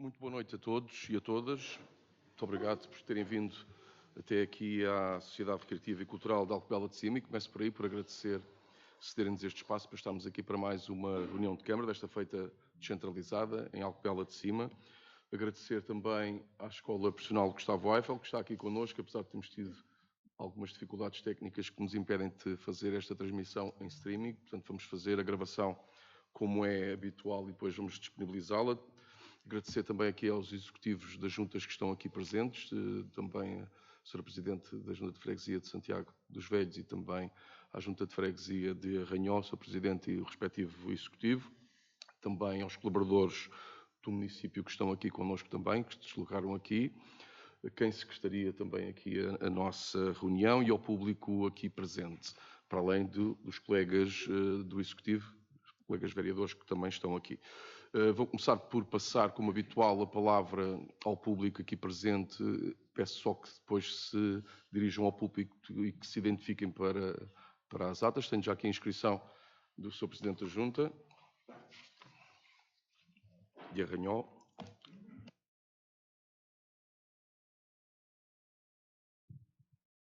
Muito boa noite a todos e a todas. Muito obrigado por terem vindo até aqui à Sociedade Recreativa e Cultural de Alcobenda de Cima e começo por aí por agradecer cederem-nos este espaço para estarmos aqui para mais uma reunião de Câmara, desta feita descentralizada em Alcobenda de Cima. Agradecer também à Escola Profissional Gustavo Eiffel, que está aqui connosco, apesar de termos tido algumas dificuldades técnicas que nos impedem de fazer esta transmissão em streaming. Portanto, vamos fazer a gravação como é habitual e depois vamos disponibilizá-la. Agradecer também aqui aos executivos das juntas que estão aqui presentes, também a Sra. Presidente da Junta de Freguesia de Santiago dos Velhos e também à Junta de Freguesia de Arranhol, Sr. Presidente e o respectivo executivo. Também aos colaboradores do município que estão aqui connosco também, que se deslocaram aqui. A quem secretaria também aqui a nossa reunião e ao público aqui presente, para além dos colegas do executivo, os colegas vereadores que também estão aqui. Vou começar por passar, como habitual, a palavra ao público aqui presente. Peço só que depois se dirijam ao público e que se identifiquem para as atas. Tenho já aqui a inscrição do Sr. Presidente da Junta, de Arranhol.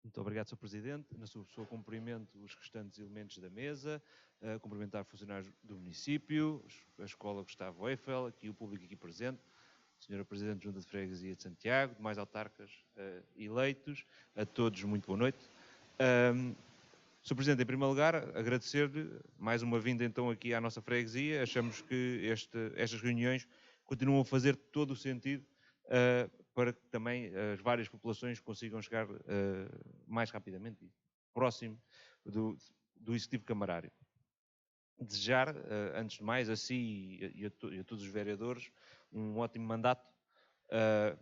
Muito obrigado, Sr. Presidente. Na sua pessoa, cumprimento os restantes elementos da mesa, cumprimentar funcionários do município, a Escola Gustavo Eiffel, aqui o público aqui presente, Sra. Presidente da Junta de Freguesia de Santiago, demais autarcas eleitos, a todos muito boa noite. Sr. Presidente, em primeiro lugar, agradecer-lhe mais uma vinda então aqui à nossa freguesia. Achamos que estas reuniões continuam a fazer todo o sentido para que também as várias populações consigam chegar mais rapidamente e próximo do Executivo Camarário. Desejar, antes de mais, a si e a todos os vereadores, um ótimo mandato,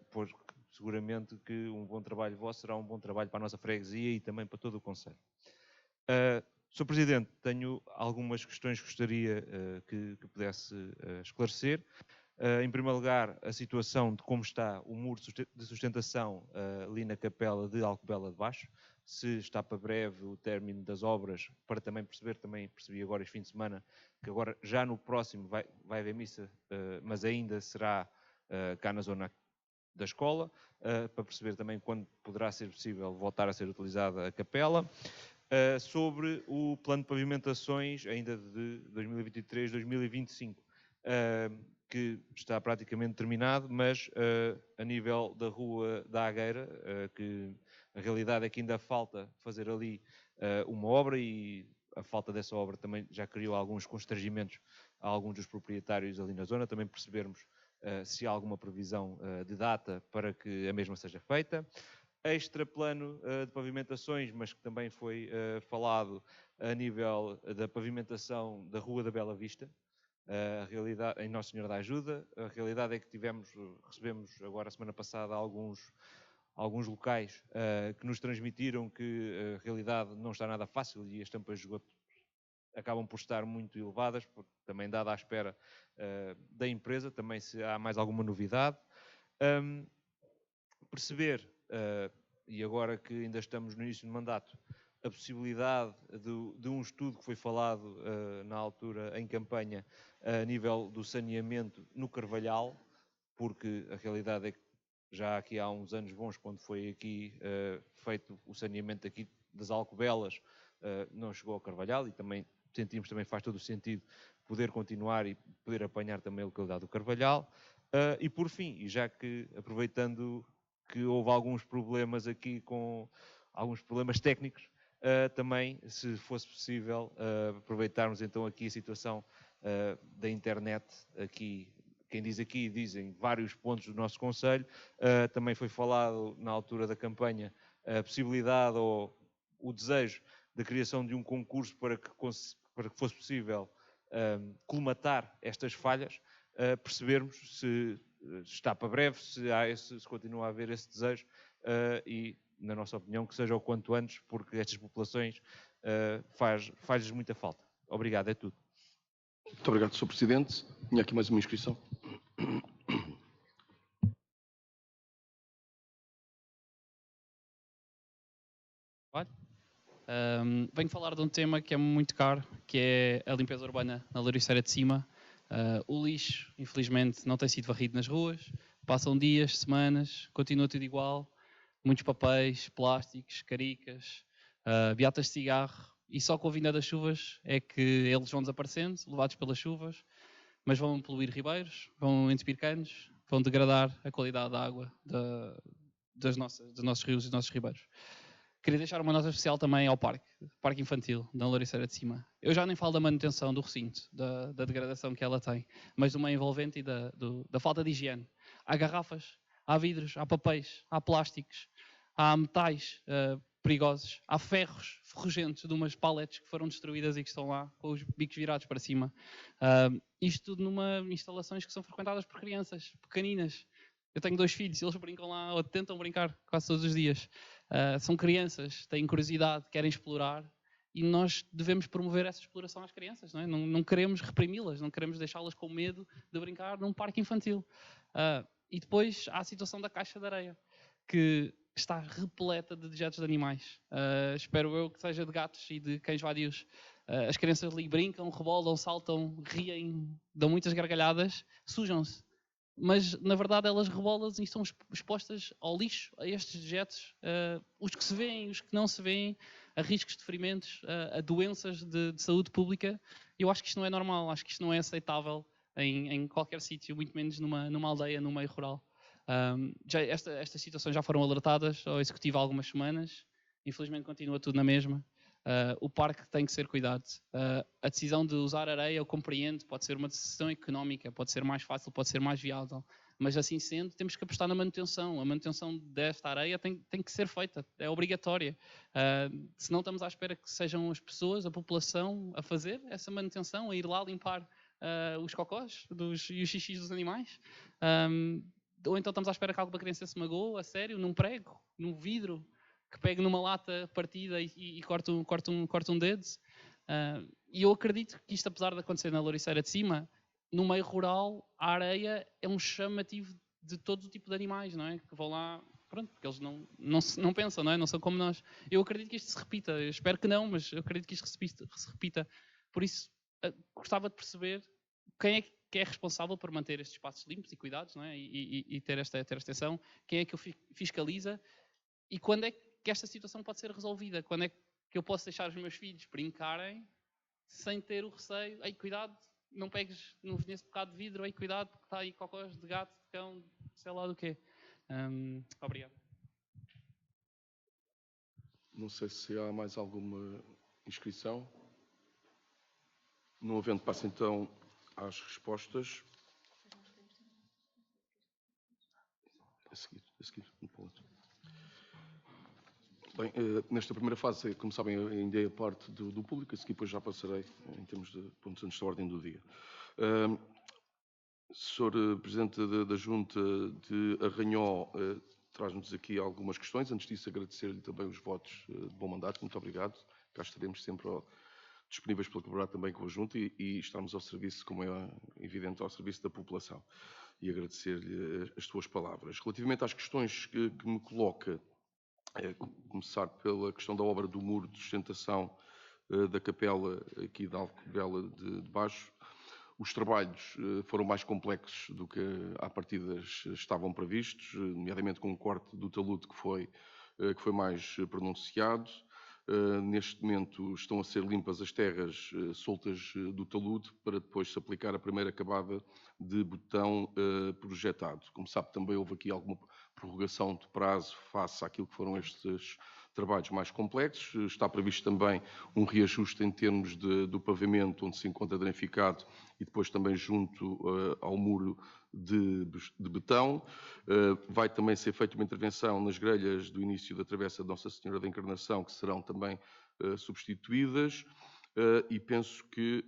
porque seguramente que um bom trabalho vosso será um bom trabalho para a nossa freguesia e também para todo o concelho. Sr. Presidente, tenho algumas questões que gostaria que pudesse esclarecer. Em primeiro lugar, a situação de como está o muro de sustentação ali na capela de Alcobenda de Baixo, se está para breve o término das obras, para também percebi agora este fim de semana, que agora já no próximo vai haver missa, mas ainda será cá na zona da escola, para perceber também quando poderá ser possível voltar a ser utilizada a capela. Sobre o plano de pavimentações ainda de 2023-2025, que está praticamente terminado, mas a nível da Rua da Agueira, que a realidade é que ainda falta fazer ali uma obra e a falta dessa obra também já criou alguns constrangimentos a alguns dos proprietários ali na zona, também percebermos se há alguma previsão de data para que a mesma seja feita. Extra plano de pavimentações, mas que também foi falado a nível da pavimentação da Rua da Bela Vista, a realidade, em Nossa Senhora da Ajuda. A realidade é que recebemos agora, semana passada, alguns locais que nos transmitiram que a realidade não está nada fácil e as tampas de esgoto acabam por estar muito elevadas, também dada à espera da empresa, também se há mais alguma novidade. Perceber, e agora que ainda estamos no início do mandato, a possibilidade de um estudo que foi falado na altura em campanha a nível do saneamento no Carvalhal, porque a realidade é que já aqui há uns anos bons, quando foi aqui feito o saneamento aqui das Alcobelas, não chegou ao Carvalhal e também sentimos também faz todo o sentido poder continuar e poder apanhar também a localidade do Carvalhal. E por fim, e já que aproveitando que houve alguns problemas aqui com alguns problemas técnicos, também, se fosse possível, aproveitarmos então aqui a situação da internet, aqui, quem diz aqui, dizem vários pontos do nosso concelho. Também foi falado na altura da campanha a possibilidade ou o desejo da criação de um concurso para que fosse possível colmatar estas falhas, percebermos se está para breve, se continua a haver esse desejo e, na nossa opinião, que seja o quanto antes, porque estas populações faz-lhes muita falta. Obrigado, é tudo. Muito obrigado, Sr. Presidente. Tinha aqui mais uma inscrição. Venho falar de um tema que é muito caro, que é a limpeza urbana na Lariceira de Cima. O lixo, infelizmente, não tem sido varrido nas ruas. Passam dias, semanas, continua tudo igual. Muitos papéis, plásticos, caricas, beatas de cigarro. E só com a vinda das chuvas é que eles vão desaparecendo, levados pelas chuvas, mas vão poluir ribeiros, vão entupir canos, vão degradar a qualidade da água dos nossos rios e dos nossos ribeiros. Queria deixar uma nota especial também ao parque infantil, da Louriceira de Cima. Eu já nem falo da manutenção do recinto, da degradação que ela tem, mas do meio envolvente e da falta de higiene. Há garrafas, há vidros, há papéis, há plásticos, há metais perigosos, há ferros ferrugentos de umas paletes que foram destruídas e que estão lá com os bicos virados para cima. Isto tudo numa instalações que são frequentadas por crianças pequeninas. Eu tenho 2 filhos, eles brincam lá, ou tentam brincar quase todos os dias. São crianças, têm curiosidade, querem explorar, e nós devemos promover essa exploração às crianças, não é? Não queremos reprimi-las, não queremos deixá-las com medo de brincar num parque infantil. E depois há a situação da caixa de areia, que está repleta de dejetos de animais. Espero eu que seja de gatos e de cães vadios. As crianças ali brincam, rebolam, saltam, riem, dão muitas gargalhadas, sujam-se. Mas, na verdade, elas rebolam e estão expostas ao lixo, a estes dejetos, os que se vêem, os que não se vêem, a riscos de ferimentos, a doenças de saúde pública. Eu acho que isto não é normal, acho que isto não é aceitável em qualquer sítio, muito menos numa aldeia, no meio rural. Estas situações já foram alertadas ao Executivo há algumas semanas, infelizmente continua tudo na mesma. O parque tem que ser cuidado. A decisão de usar areia, eu compreendo, pode ser uma decisão económica, pode ser mais fácil, pode ser mais viável, mas assim sendo, temos que apostar na manutenção. A manutenção desta areia tem que ser feita, é obrigatória. Se não estamos à espera que sejam as pessoas, a população, a fazer essa manutenção, a ir lá limpar os cocós e os xixis dos animais. Ou então estamos à espera que alguma criança se magoe, a sério, num prego, num vidro, que pegue numa lata partida e corta um dedo. E eu acredito que isto, apesar de acontecer na Louriceira de Cima, no meio rural, a areia é um chamativo de todo o tipo de animais, não é? Que vão lá, pronto, porque eles não pensam, não é? Não são como nós. Eu acredito que isto se repita, eu espero que não, mas eu acredito que isto se repita. Por isso, gostava de perceber quem é que é responsável por manter estes espaços limpos e cuidados, não é? E ter esta atenção, quem é que o fiscaliza e quando é que esta situação pode ser resolvida, quando é que eu posso deixar os meus filhos brincarem sem ter o receio, ei, cuidado, não pegues nesse bocado de vidro, ei, cuidado, porque está aí cocós de gato, de cão, sei lá do quê. Obrigado. Não sei se há mais alguma inscrição. Não havendo, passo então às respostas. A seguir, um para o outro. Bem, nesta primeira fase, como sabem, ainda é a parte do público, a seguir depois já passarei em termos de pontos antes da ordem do dia. Sr. Presidente da Junta de Arranhó, traz-nos aqui algumas questões. Antes disso, agradecer-lhe também os votos de bom mandato. Muito obrigado. Cá estaremos sempre disponíveis para colaborar também com a Junta e estarmos ao serviço, como é evidente, ao serviço da população. E agradecer-lhe as suas palavras. Relativamente às questões que me coloca, começar pela questão da obra do muro de sustentação da capela aqui da Alcobela de Baixo. Os trabalhos foram mais complexos do que à partida estavam previstos, nomeadamente com o corte do talude que foi mais pronunciado. Neste momento estão a ser limpas as terras soltas do talude para depois se aplicar a primeira camada de betão projetado. Como sabe, também houve aqui alguma prorrogação de prazo face àquilo que foram estes trabalhos mais complexos. Está previsto também um reajuste em termos do pavimento, onde se encontra danificado, e depois também junto ao muro de betão. Vai também ser feita uma intervenção nas grelhas do início da travessa de Nossa Senhora da Encarnação, que serão também substituídas, e penso que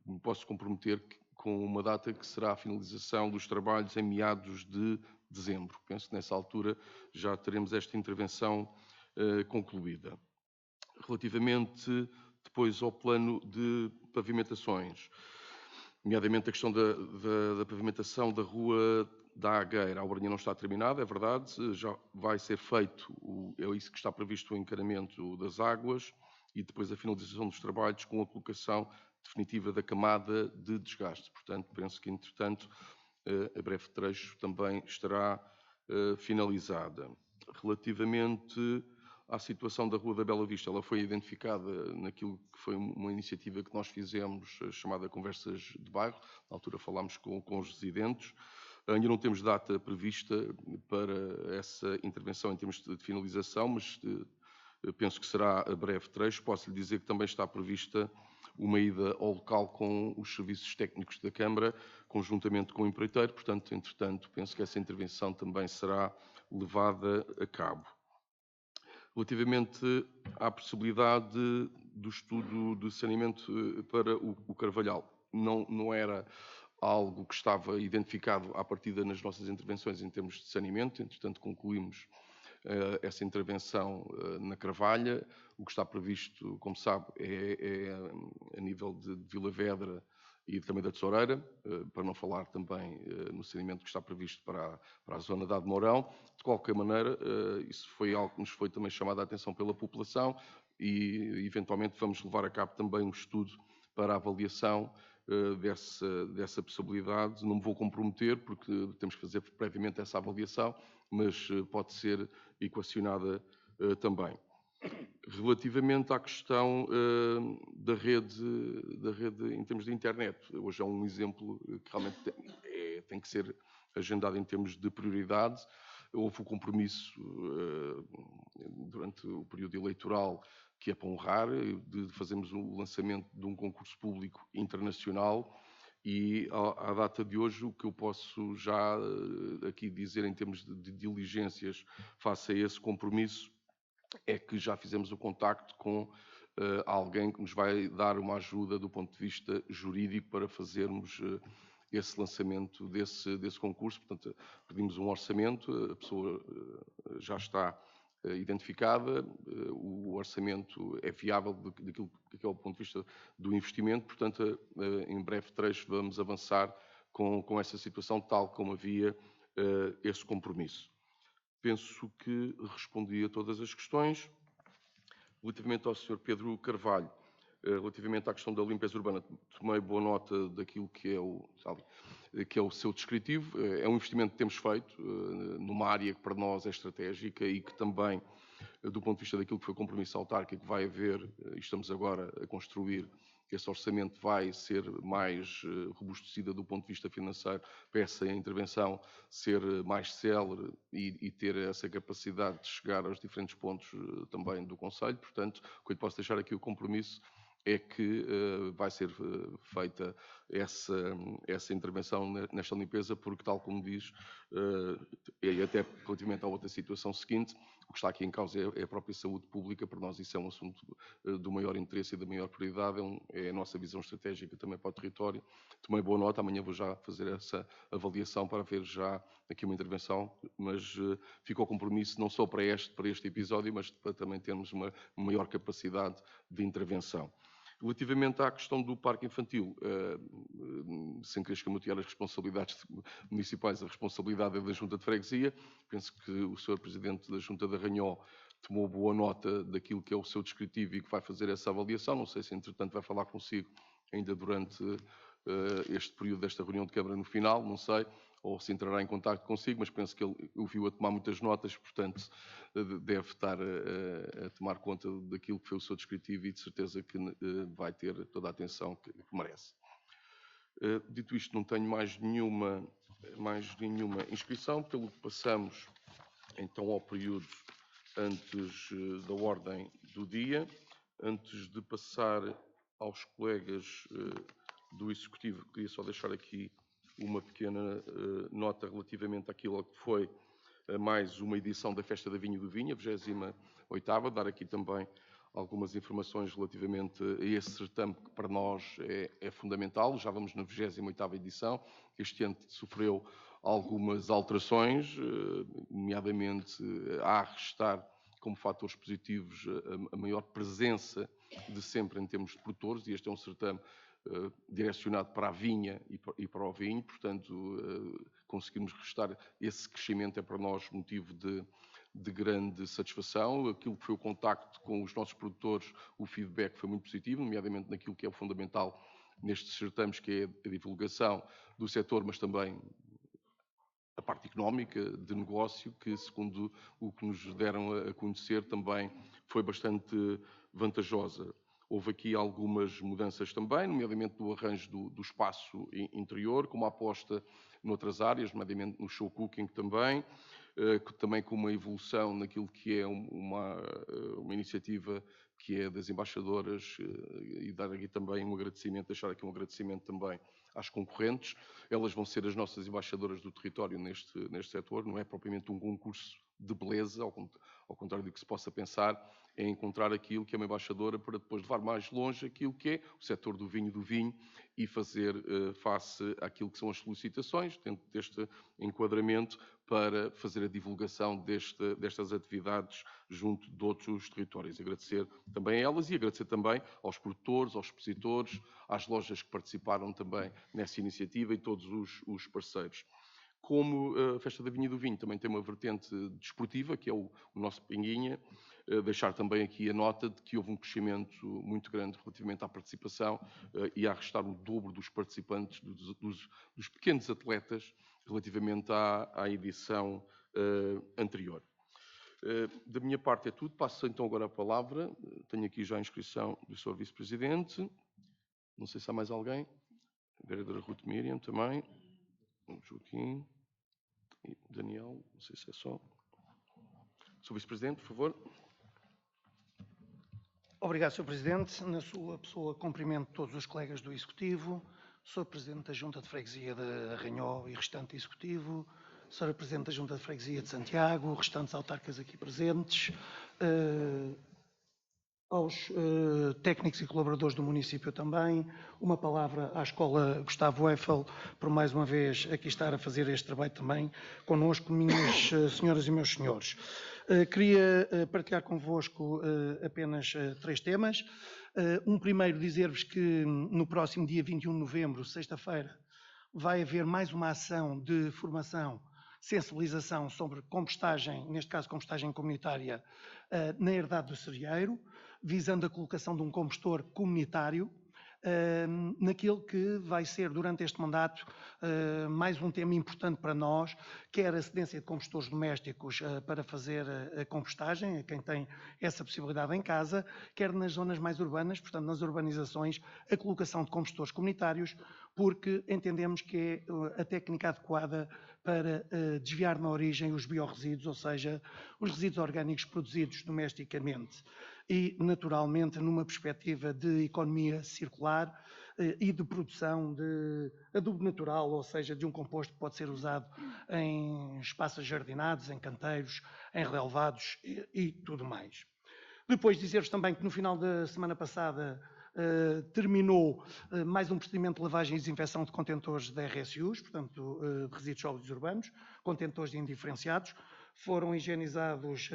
me posso comprometer com uma data que será a finalização dos trabalhos em meados de dezembro. Penso que nessa altura já teremos esta intervenção concluída. Relativamente depois ao plano de pavimentações, nomeadamente a questão da pavimentação da Rua da Agueira. A obra ainda não está terminada, é verdade, já vai ser feito, é isso que está previsto, o encaramento das águas e depois a finalização dos trabalhos com a colocação definitiva da camada de desgaste. Portanto, penso que, entretanto, a breve trecho também estará finalizada. Relativamente à situação da Rua da Bela Vista, ela foi identificada naquilo que foi uma iniciativa que nós fizemos, chamada Conversas de Bairro. Na altura falámos com os residentes. Ainda não temos data prevista para essa intervenção em termos de finalização, mas penso que será a breve trecho. Posso lhe dizer que também está prevista uma ida ao local com os serviços técnicos da Câmara, conjuntamente com o empreiteiro. Portanto, entretanto, penso que essa intervenção também será levada a cabo. Relativamente à possibilidade do estudo de saneamento para o Carvalhal, não era algo que estava identificado à partida nas nossas intervenções em termos de saneamento. Entretanto, concluímos essa intervenção na Carvalha. O que está previsto, como sabe, é a nível de Vila Vedra e também da Tesoureira, para não falar também no saneamento que está previsto para a zona da Mourão. De qualquer maneira, isso foi algo que nos foi também chamado a atenção pela população e, eventualmente, vamos levar a cabo também um estudo para a avaliação dessa possibilidade. Não me vou comprometer, porque temos que fazer previamente essa avaliação, mas pode ser equacionada também. Relativamente à questão da rede em termos de internet, hoje é um exemplo que realmente tem que ser agendado em termos de prioridade. Houve o compromisso durante o período eleitoral, que é para honrar, de fazermos o lançamento de um concurso público internacional. E à data de hoje, o que eu posso já aqui dizer em termos de diligências face a esse compromisso é que já fizemos o contacto com alguém que nos vai dar uma ajuda do ponto de vista jurídico para fazermos esse lançamento desse concurso. Portanto, pedimos um orçamento, a pessoa já está identificada, o orçamento é viável daquilo que é o ponto de vista do investimento. Portanto, em breve trecho vamos avançar com essa situação, tal como havia esse compromisso. Penso que respondi a todas as questões. Relativamente ao Sr. Pedro Carvalho, relativamente à questão da limpeza urbana, tomei boa nota daquilo que é o seu descritivo. É um investimento que temos feito numa área que para nós é estratégica e que também, do ponto de vista daquilo que foi o compromisso autárquico, vai haver, e estamos agora a construir, esse orçamento vai ser mais robustecido do ponto de vista financeiro, para essa intervenção ser mais célere e ter essa capacidade de chegar aos diferentes pontos também do Conselho. Portanto, o que eu posso deixar aqui o compromisso é que vai ser feita essa intervenção nesta limpeza, porque, tal como diz, e até relativamente à outra situação seguinte, o que está aqui em causa é a própria saúde pública. Para nós isso é um assunto do maior interesse e da maior prioridade, é a nossa visão estratégica também para o território. Tomei boa nota, amanhã vou já fazer essa avaliação para ver já aqui uma intervenção, mas fica o compromisso não só para este episódio, mas para também termos uma maior capacidade de intervenção. Relativamente à questão do parque infantil, sem querer escamotear as responsabilidades municipais, a responsabilidade é da Junta de Freguesia. Penso que o Sr. Presidente da Junta de Arranhó tomou boa nota daquilo que é o seu descritivo e que vai fazer essa avaliação. Não sei se, entretanto, vai falar consigo ainda durante este período desta reunião de Câmara no final, não sei, ou se entrará em contacto consigo, mas penso que ele o viu a tomar muitas notas, portanto deve estar a tomar conta daquilo que foi o seu descritivo e de certeza que vai ter toda a atenção que merece. Dito isto, não tenho mais nenhuma inscrição, pelo que passamos então ao período antes da ordem do dia. Antes de passar aos colegas do Executivo, queria só deixar aqui uma pequena nota relativamente àquilo que foi mais uma edição da Festa da Vinha e do Vinho, a 28ª, dar aqui também algumas informações relativamente a esse certame que para nós é fundamental. Já vamos na 28ª edição. Este ano sofreu algumas alterações, nomeadamente a restar como fatores positivos a maior presença de sempre em termos de produtores, e este é um certame direcionado para a vinha e para o vinho. Portanto, conseguimos restar esse crescimento, é para nós motivo de grande satisfação. Aquilo que foi o contacto com os nossos produtores, o feedback foi muito positivo, nomeadamente naquilo que é o fundamental, nestes certames, que é a divulgação do setor, mas também a parte económica de negócio, que, segundo o que nos deram a conhecer, também foi bastante vantajosa. Houve aqui algumas mudanças também, nomeadamente no arranjo do espaço interior, como a aposta noutras áreas, nomeadamente no show cooking também com uma evolução naquilo que é uma iniciativa que é das embaixadoras, e dar aqui também um agradecimento, deixar aqui um agradecimento também às concorrentes. Elas vão ser as nossas embaixadoras do território neste setor, não é propriamente um concurso de beleza, ao contrário do que se possa pensar, é encontrar aquilo que é uma embaixadora para depois levar mais longe aquilo que é o setor do vinho e fazer face àquilo que são as solicitações, dentro deste enquadramento, para fazer a divulgação destas atividades junto de outros territórios. Agradecer também a elas e agradecer também aos produtores, aos expositores, às lojas que participaram também nessa iniciativa e todos os parceiros. Como a Festa da Vinha e do Vinho também tem uma vertente desportiva, que é o nosso Pinguinha, deixar também aqui a nota de que houve um crescimento muito grande relativamente à participação e a restar o dobro dos participantes, dos pequenos atletas, relativamente à edição anterior. Da minha parte é tudo. Passo então agora a palavra. Tenho aqui já a inscrição do Sr. Vice-Presidente. Não sei se há mais alguém. A vereadora Ruth Miriam também. O Joaquim. E Daniel. Não sei se é só. Sr. Vice-Presidente, por favor. Obrigado, Sr. Presidente. Na sua pessoa, cumprimento todos os colegas do Executivo, Sr. Presidente da Junta de Freguesia de Arranhó e restante Executivo, Sra. Presidente da Junta de Freguesia de Santiago, restantes autarcas aqui presentes, aos técnicos e colaboradores do município também, uma palavra à Escola Gustavo Eiffel, por mais uma vez aqui estar a fazer este trabalho também connosco, minhas senhoras e meus senhores. Queria partilhar convosco apenas 3 temas. Um primeiro, dizer-vos que no próximo dia 21 de novembro, sexta-feira, vai haver mais uma ação de formação, sensibilização sobre compostagem, neste caso compostagem comunitária, na herdade do cereeiro, visando a colocação de um compostor comunitário, naquilo que vai ser, durante este mandato, mais um tema importante para nós, quer a cedência de compostores domésticos para fazer a compostagem, a quem tem essa possibilidade em casa, quer nas zonas mais urbanas, portanto nas urbanizações, a colocação de compostores comunitários, porque entendemos que é a técnica adequada para desviar na origem os biorresíduos, ou seja, os resíduos orgânicos produzidos domesticamente e, naturalmente, numa perspectiva de economia circular e de produção de adubo natural, ou seja, de um composto que pode ser usado em espaços jardinados, em canteiros, em relevados e tudo mais. Depois dizer-vos também que no final da semana passada terminou mais um procedimento de lavagem e desinfecção de contentores de RSUs, portanto, de resíduos sólidos urbanos, contentores indiferenciados. Foram higienizados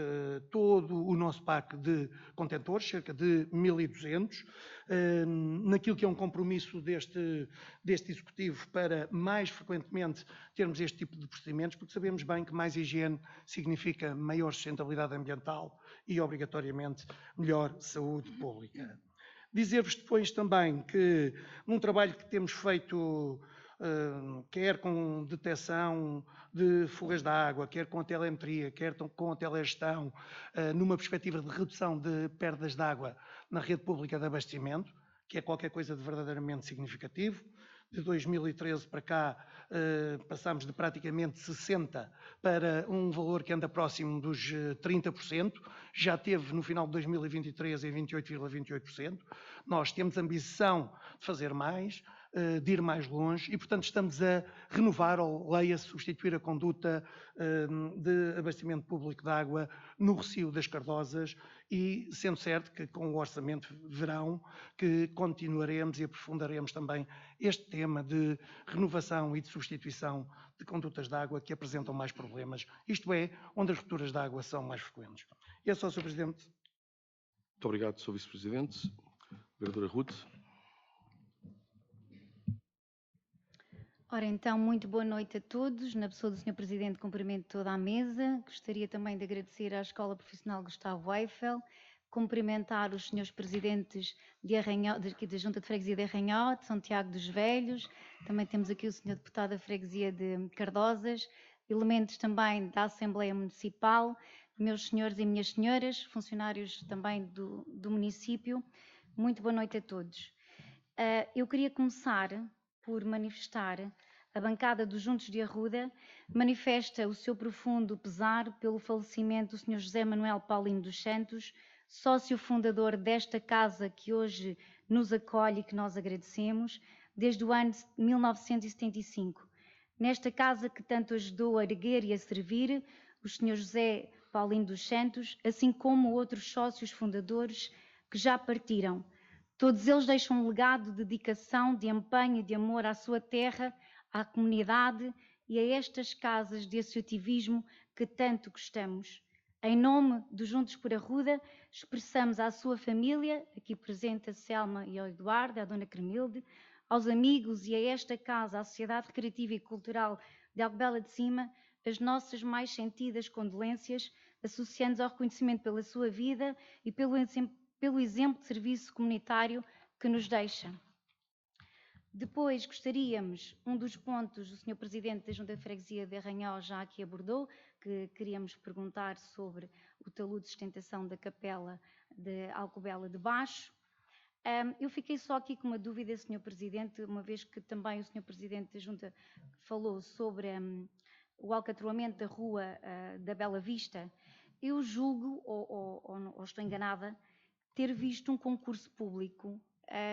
todo o nosso parque de contentores, cerca de 1.200, naquilo que é um compromisso deste Executivo para mais frequentemente termos este tipo de procedimentos, porque sabemos bem que mais higiene significa maior sustentabilidade ambiental e, obrigatoriamente, melhor saúde pública. Dizer-vos depois também que, num trabalho que temos feito, quer com detecção de fugas de água, quer com a telemetria, quer com a telegestão, numa perspectiva de redução de perdas de água na rede pública de abastecimento, que é qualquer coisa de verdadeiramente significativo. De 2013 para cá, passámos de praticamente 60% para um valor que anda próximo dos 30%. Já teve no final de 2023 em 28,28%. Nós temos ambição de fazer mais, de ir mais longe e, portanto, estamos a renovar, ou leia-se, substituir a conduta de abastecimento público de água no Recio das Cardosas e, sendo certo que com o orçamento verão que continuaremos e aprofundaremos também este tema de renovação e de substituição de condutas de água que apresentam mais problemas, isto é, onde as rupturas de água são mais frequentes. E é só, Sr. Presidente. Muito obrigado, Sr. Vice-Presidente. Vereadora Ruth. Ora, então, muito boa noite a todos. Na pessoa do Sr. Presidente, cumprimento toda a mesa. Gostaria também de agradecer à Escola Profissional Gustavo Eiffel, cumprimentar os senhores presidentes de Arranhó, aqui da Junta de Freguesia de Arranhó, de São Tiago dos Velhos, também temos aqui o senhor deputado da Freguesia de Cardosas, elementos também da Assembleia Municipal, meus senhores e minhas senhoras, funcionários também do município, muito boa noite a todos. Eu queria começar por manifestar a bancada dos Juntos de Arruda, manifesta o seu profundo pesar pelo falecimento do Sr. José Manuel Paulino dos Santos, sócio fundador desta casa que hoje nos acolhe e que nós agradecemos, desde o ano de 1975. Nesta casa que tanto ajudou a erguer e a servir o Sr. José Paulino dos Santos, assim como outros sócios fundadores que já partiram. Todos eles deixam um legado de dedicação, de empenho e de amor à sua terra, à comunidade e a estas casas de associativismo que tanto gostamos. Em nome dos Juntos por Arruda, expressamos à sua família, aqui presente a Selma e ao Eduardo, à Dona Cremilde, aos amigos e a esta casa, à Sociedade Recreativa e Cultural de Alcobenda de Cima, as nossas mais sentidas condolências, associando-nos ao reconhecimento pela sua vida e pelo exemplo de serviço comunitário que nos deixa. Depois gostaríamos, um dos pontos o Sr. Presidente da Junta de Freguesia de Arranhó já aqui abordou, que queríamos perguntar sobre o talude de sustentação da capela de Alcobenda de Baixo. Eu fiquei só aqui com uma dúvida, Sr. Presidente, uma vez que também o Sr. Presidente da Junta falou sobre o alcatroamento da Rua da Bela Vista. Eu julgo, ou estou enganada, ter visto um concurso público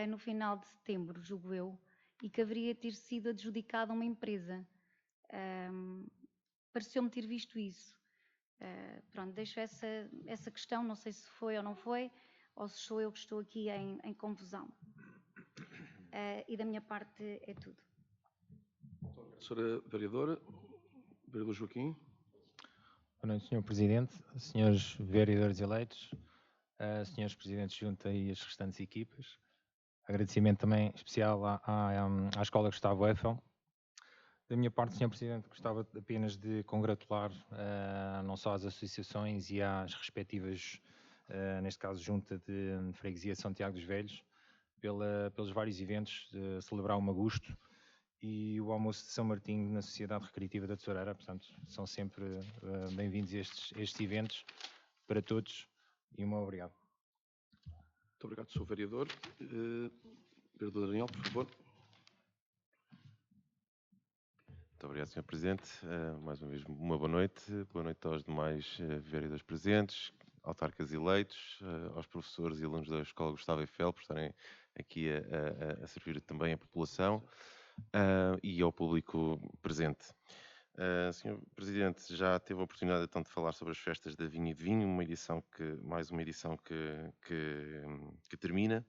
no final de setembro, julgo eu, e que haveria ter sido adjudicado a uma empresa. Pareceu-me ter visto isso. Pronto, deixo essa questão, não sei se foi ou não foi, ou se sou eu que estou aqui em confusão. E da minha parte é tudo. Senhora Vereadora, Vereador Joaquim. Boa noite, Sr. Presidente, senhores vereadores eleitos, senhores Presidentes de Junta e as restantes equipas. Agradecimento também especial à Escola Gustavo Eiffel. Da minha parte, Sr. Presidente, gostava apenas de congratular não só as associações e às respectivas, neste caso, Junta de Freguesia São Tiago dos Velhos, pelos vários eventos de celebrar o Magusto e o almoço de São Martinho na Sociedade Recreativa da Tesoureira. Portanto, são sempre bem-vindos estes eventos para todos e muito obrigado. Muito obrigado, Sr. Vereador. Vereador Daniel, por favor. Muito obrigado, Sr. Presidente. Mais uma vez, uma boa noite. Boa noite aos demais vereadores presentes, autarcas eleitos, aos professores e alunos da Escola Gustavo Eiffel por estarem aqui a servir também a população e ao público presente. Sr. Presidente, já teve a oportunidade então de falar sobre as festas da Vinha e de Vinho, mais uma edição que termina.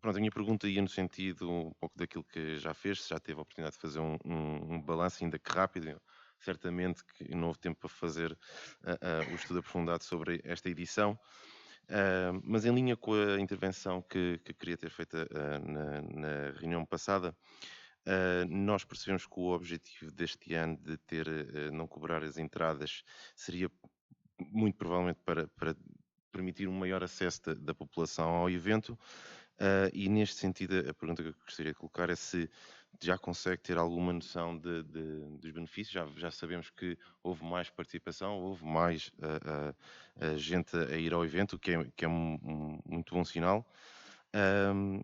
Pronto, a minha pergunta ia no sentido um pouco daquilo que já fez, se já teve a oportunidade de fazer um balanço, ainda que rápido, certamente que não houve tempo para fazer o estudo aprofundado sobre esta edição, mas em linha com a intervenção que queria ter feito na reunião passada, nós percebemos que o objetivo deste ano de não cobrar as entradas seria muito provavelmente para permitir um maior acesso da população ao evento, e neste sentido a pergunta que eu gostaria de colocar é se já consegue ter alguma noção dos benefícios. Já sabemos que houve mais participação, houve mais gente a ir ao evento, o que é muito bom sinal,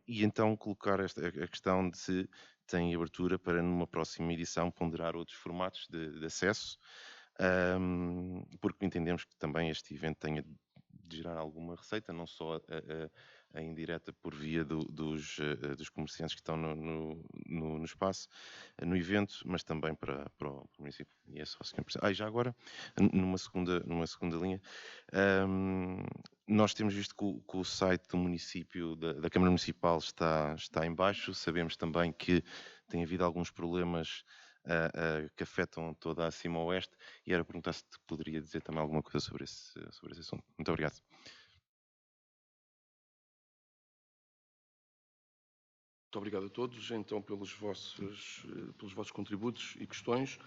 e então colocar a questão de se tem abertura para numa próxima edição ponderar outros formatos de acesso, porque entendemos que também este evento tenha de gerar alguma receita, não só a indireta por via dos comerciantes que estão no espaço, no evento, mas também para o município. E é só, Sr. Presidente. Já agora, numa segunda linha, nós temos visto que o site do município, da Câmara Municipal, está em baixo. Sabemos também que tem havido alguns problemas que afetam toda a Cima-Oeste, e era perguntar se te poderia dizer também alguma coisa sobre esse assunto. Muito obrigado. Muito obrigado a todos, então, pelos vossos contributos e questões.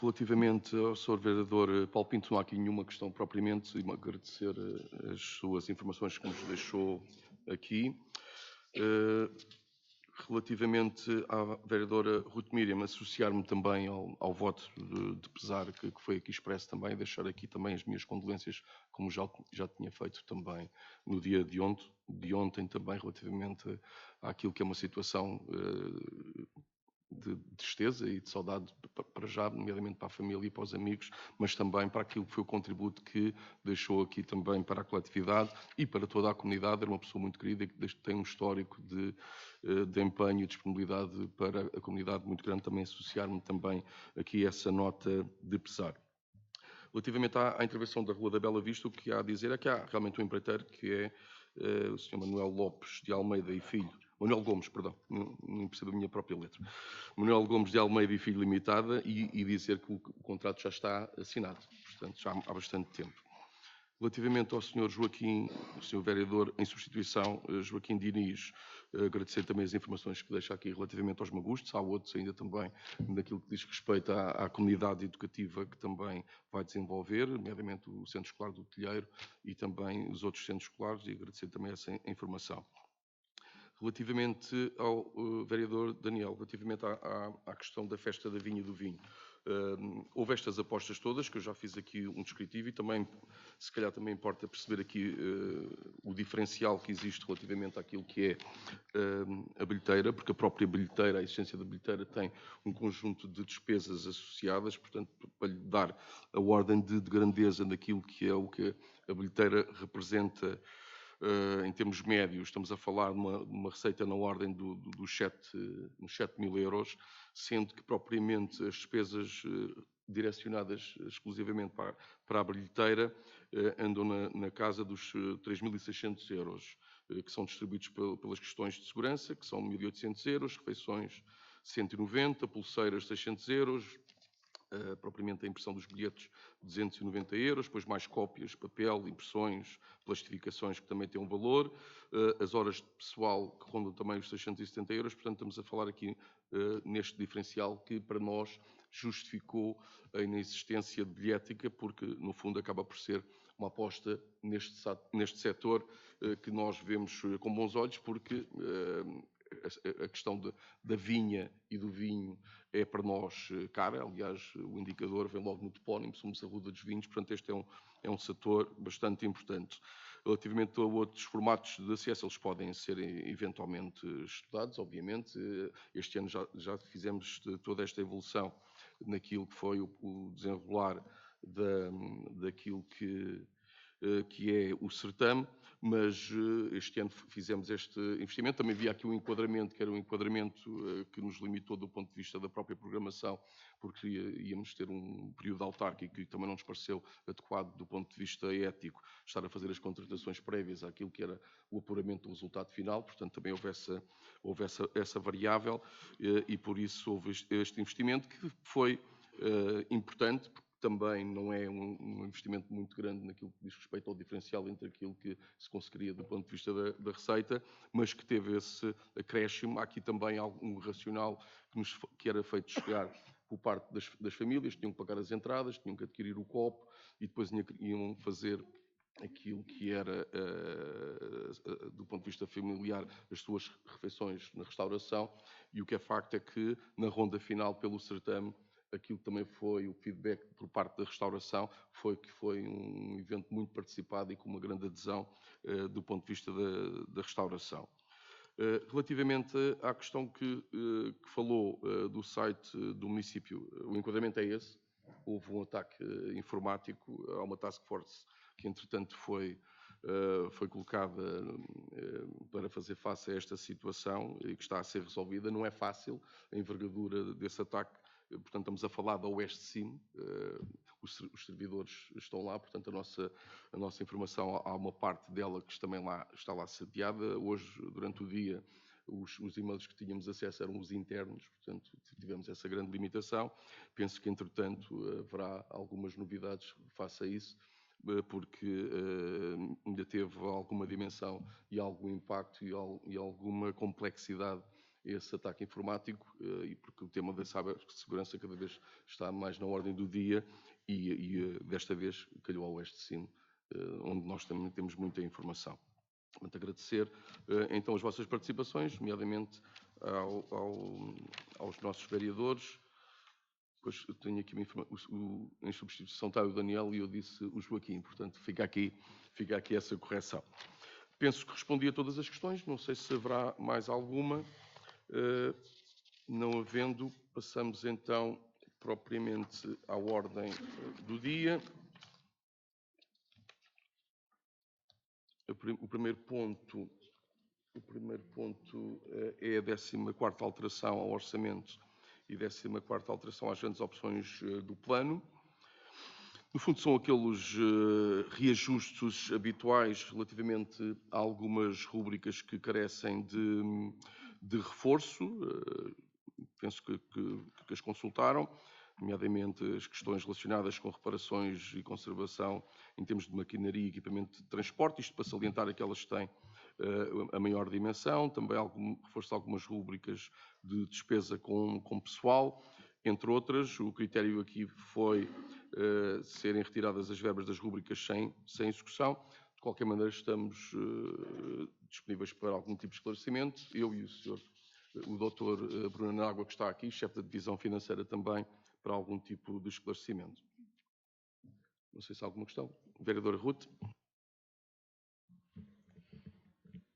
Relativamente ao Sr. Vereador Paulo Pinto, não há aqui nenhuma questão propriamente, e agradecer as suas informações que nos deixou aqui. Relativamente à vereadora Ruth Miriam, associar-me também ao voto de pesar que foi aqui expresso também, deixar aqui também as minhas condolências, como já tinha feito também no dia de ontem também, relativamente àquilo que é uma situação de tristeza e de saudade para já, nomeadamente para a família e para os amigos, mas também para aquilo que foi o contributo que deixou aqui também para a coletividade e para toda a comunidade. Era uma pessoa muito querida que tem um histórico de empenho e disponibilidade para a comunidade muito grande. Também associar-me também aqui a essa nota de pesar. Relativamente à intervenção da Rua da Bela Vista, o que há a dizer é que há realmente um empreiteiro que é o Sr. Manuel Lopes de Almeida e Filho, Manuel Gomes, perdão, não percebo a minha própria letra. Manuel Gomes de Almeida e Filho Limitada e dizer que o contrato já está assinado, portanto já há bastante tempo. Relativamente ao Sr. Joaquim, o Sr. Vereador em substituição, Joaquim Diniz, agradecer também as informações que deixa aqui relativamente aos magustos. Há outros ainda também naquilo que diz respeito à comunidade educativa que também vai desenvolver, nomeadamente o Centro Escolar do Telheiro e também os outros centros escolares, e agradecer também essa informação. Relativamente ao vereador Daniel, relativamente à questão da festa da vinha e do vinho, houve estas apostas todas, que eu já fiz aqui um descritivo, e também, se calhar também importa perceber aqui o diferencial que existe relativamente àquilo que é a bilheteira, porque a própria bilheteira, a existência da bilheteira tem um conjunto de despesas associadas, portanto, para lhe dar a ordem de grandeza daquilo que é o que a bilheteira representa. Em termos médios, estamos a falar de uma receita na ordem dos 7.000 euros, sendo que propriamente as despesas direcionadas exclusivamente para a bilheteira andam na casa dos 3.600 euros, que são distribuídos pelas questões de segurança, que são 1.800 euros, refeições 190, pulseiras 600 euros, propriamente a impressão dos bilhetes 290 euros, depois mais cópias, papel, impressões, plastificações que também têm um valor, as horas de pessoal que rondam também os 670 euros, portanto estamos a falar aqui neste diferencial que para nós justificou a inexistência de bilhética, porque no fundo acaba por ser uma aposta neste setor que nós vemos com bons olhos, porque a questão da vinha e do vinho é para nós cara. Aliás, o indicador vem logo no topónimo, somos a Ruda dos Vinhos, portanto este é um setor bastante importante. Relativamente a outros formatos de acesso, eles podem ser eventualmente estudados, obviamente. Este ano já fizemos toda esta evolução naquilo que foi o desenrolar daquilo que é o certame, mas este ano fizemos este investimento. Também havia aqui um enquadramento, que era um enquadramento que nos limitou do ponto de vista da própria programação, porque íamos ter um período autárquico e também não nos pareceu adequado do ponto de vista ético estar a fazer as contratações prévias àquilo que era o apuramento do resultado final, portanto também houve essa variável e por isso houve este investimento que foi importante, também não é um investimento muito grande naquilo que diz respeito ao diferencial entre aquilo que se conseguiria do ponto de vista da receita, mas que teve esse acréscimo. Há aqui também algum racional que era feito chegar por parte das famílias, tinham que pagar as entradas, tinham que adquirir o copo e depois iam fazer aquilo que era, do ponto de vista familiar, as suas refeições na restauração, e o que é facto é que na ronda final pelo certame, aquilo que também foi o feedback por parte da restauração foi que foi um evento muito participado e com uma grande adesão do ponto de vista da restauração. Relativamente à questão que falou do site do município, o enquadramento é esse. Houve um ataque informático a uma task force que, entretanto, foi colocada para fazer face a esta situação e que está a ser resolvida. Não é fácil a envergadura desse ataque. Portanto, estamos a falar da Oeste Sim, os servidores estão lá, portanto, a nossa informação, há uma parte dela que também está lá sediada. Hoje, durante o dia, os e-mails que tínhamos acesso eram os internos, portanto, tivemos essa grande limitação. Penso que, entretanto, haverá algumas novidades face a isso, porque ainda teve alguma dimensão e algum impacto e alguma complexidade esse ataque informático, e porque o tema da cibersegurança cada vez está mais na ordem do dia e desta vez calhou ao Oeste de Sino, onde nós também temos muita informação. Portanto, agradecer então as vossas participações, nomeadamente aos nossos vereadores. Depois eu tenho aqui em substituição está o Daniel e eu disse o Joaquim, portanto fica aqui essa correção. Penso que respondi a todas as questões, não sei se haverá mais alguma. Não havendo, passamos então propriamente à ordem do dia. O primeiro ponto é a 14ª alteração ao orçamento e 14ª alteração às grandes opções do plano. No fundo, são aqueles reajustes habituais relativamente a algumas rúbricas que carecem de reforço. Penso que as consultaram, nomeadamente as questões relacionadas com reparações e conservação em termos de maquinaria e equipamento de transporte, isto para salientar aquelas que têm a maior dimensão, também reforço de algumas rúbricas de despesa com pessoal, entre outras. O critério aqui foi serem retiradas as verbas das rúbricas sem execução. De qualquer maneira, estamos disponíveis para algum tipo de esclarecimento. Eu e o Dr. Bruno Nágua, que está aqui, chefe da divisão financeira também, para algum tipo de esclarecimento. Não sei se há alguma questão. Vereadora Ruth.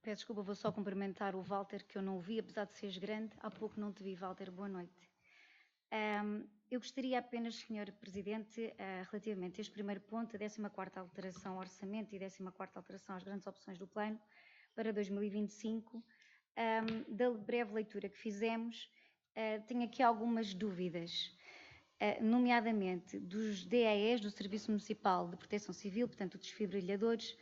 Peço desculpa, vou só cumprimentar o Walter, que eu não o vi, apesar de seres grande. Há pouco não te vi, Walter. Boa noite. Eu gostaria apenas, Sr. Presidente, relativamente a este primeiro ponto, a 14ª alteração ao orçamento e 14ª alteração às grandes opções do plano para 2025, da breve leitura que fizemos, tenho aqui algumas dúvidas, nomeadamente dos DAEs, do Serviço Municipal de Proteção Civil, portanto, dos desfibrilhadores.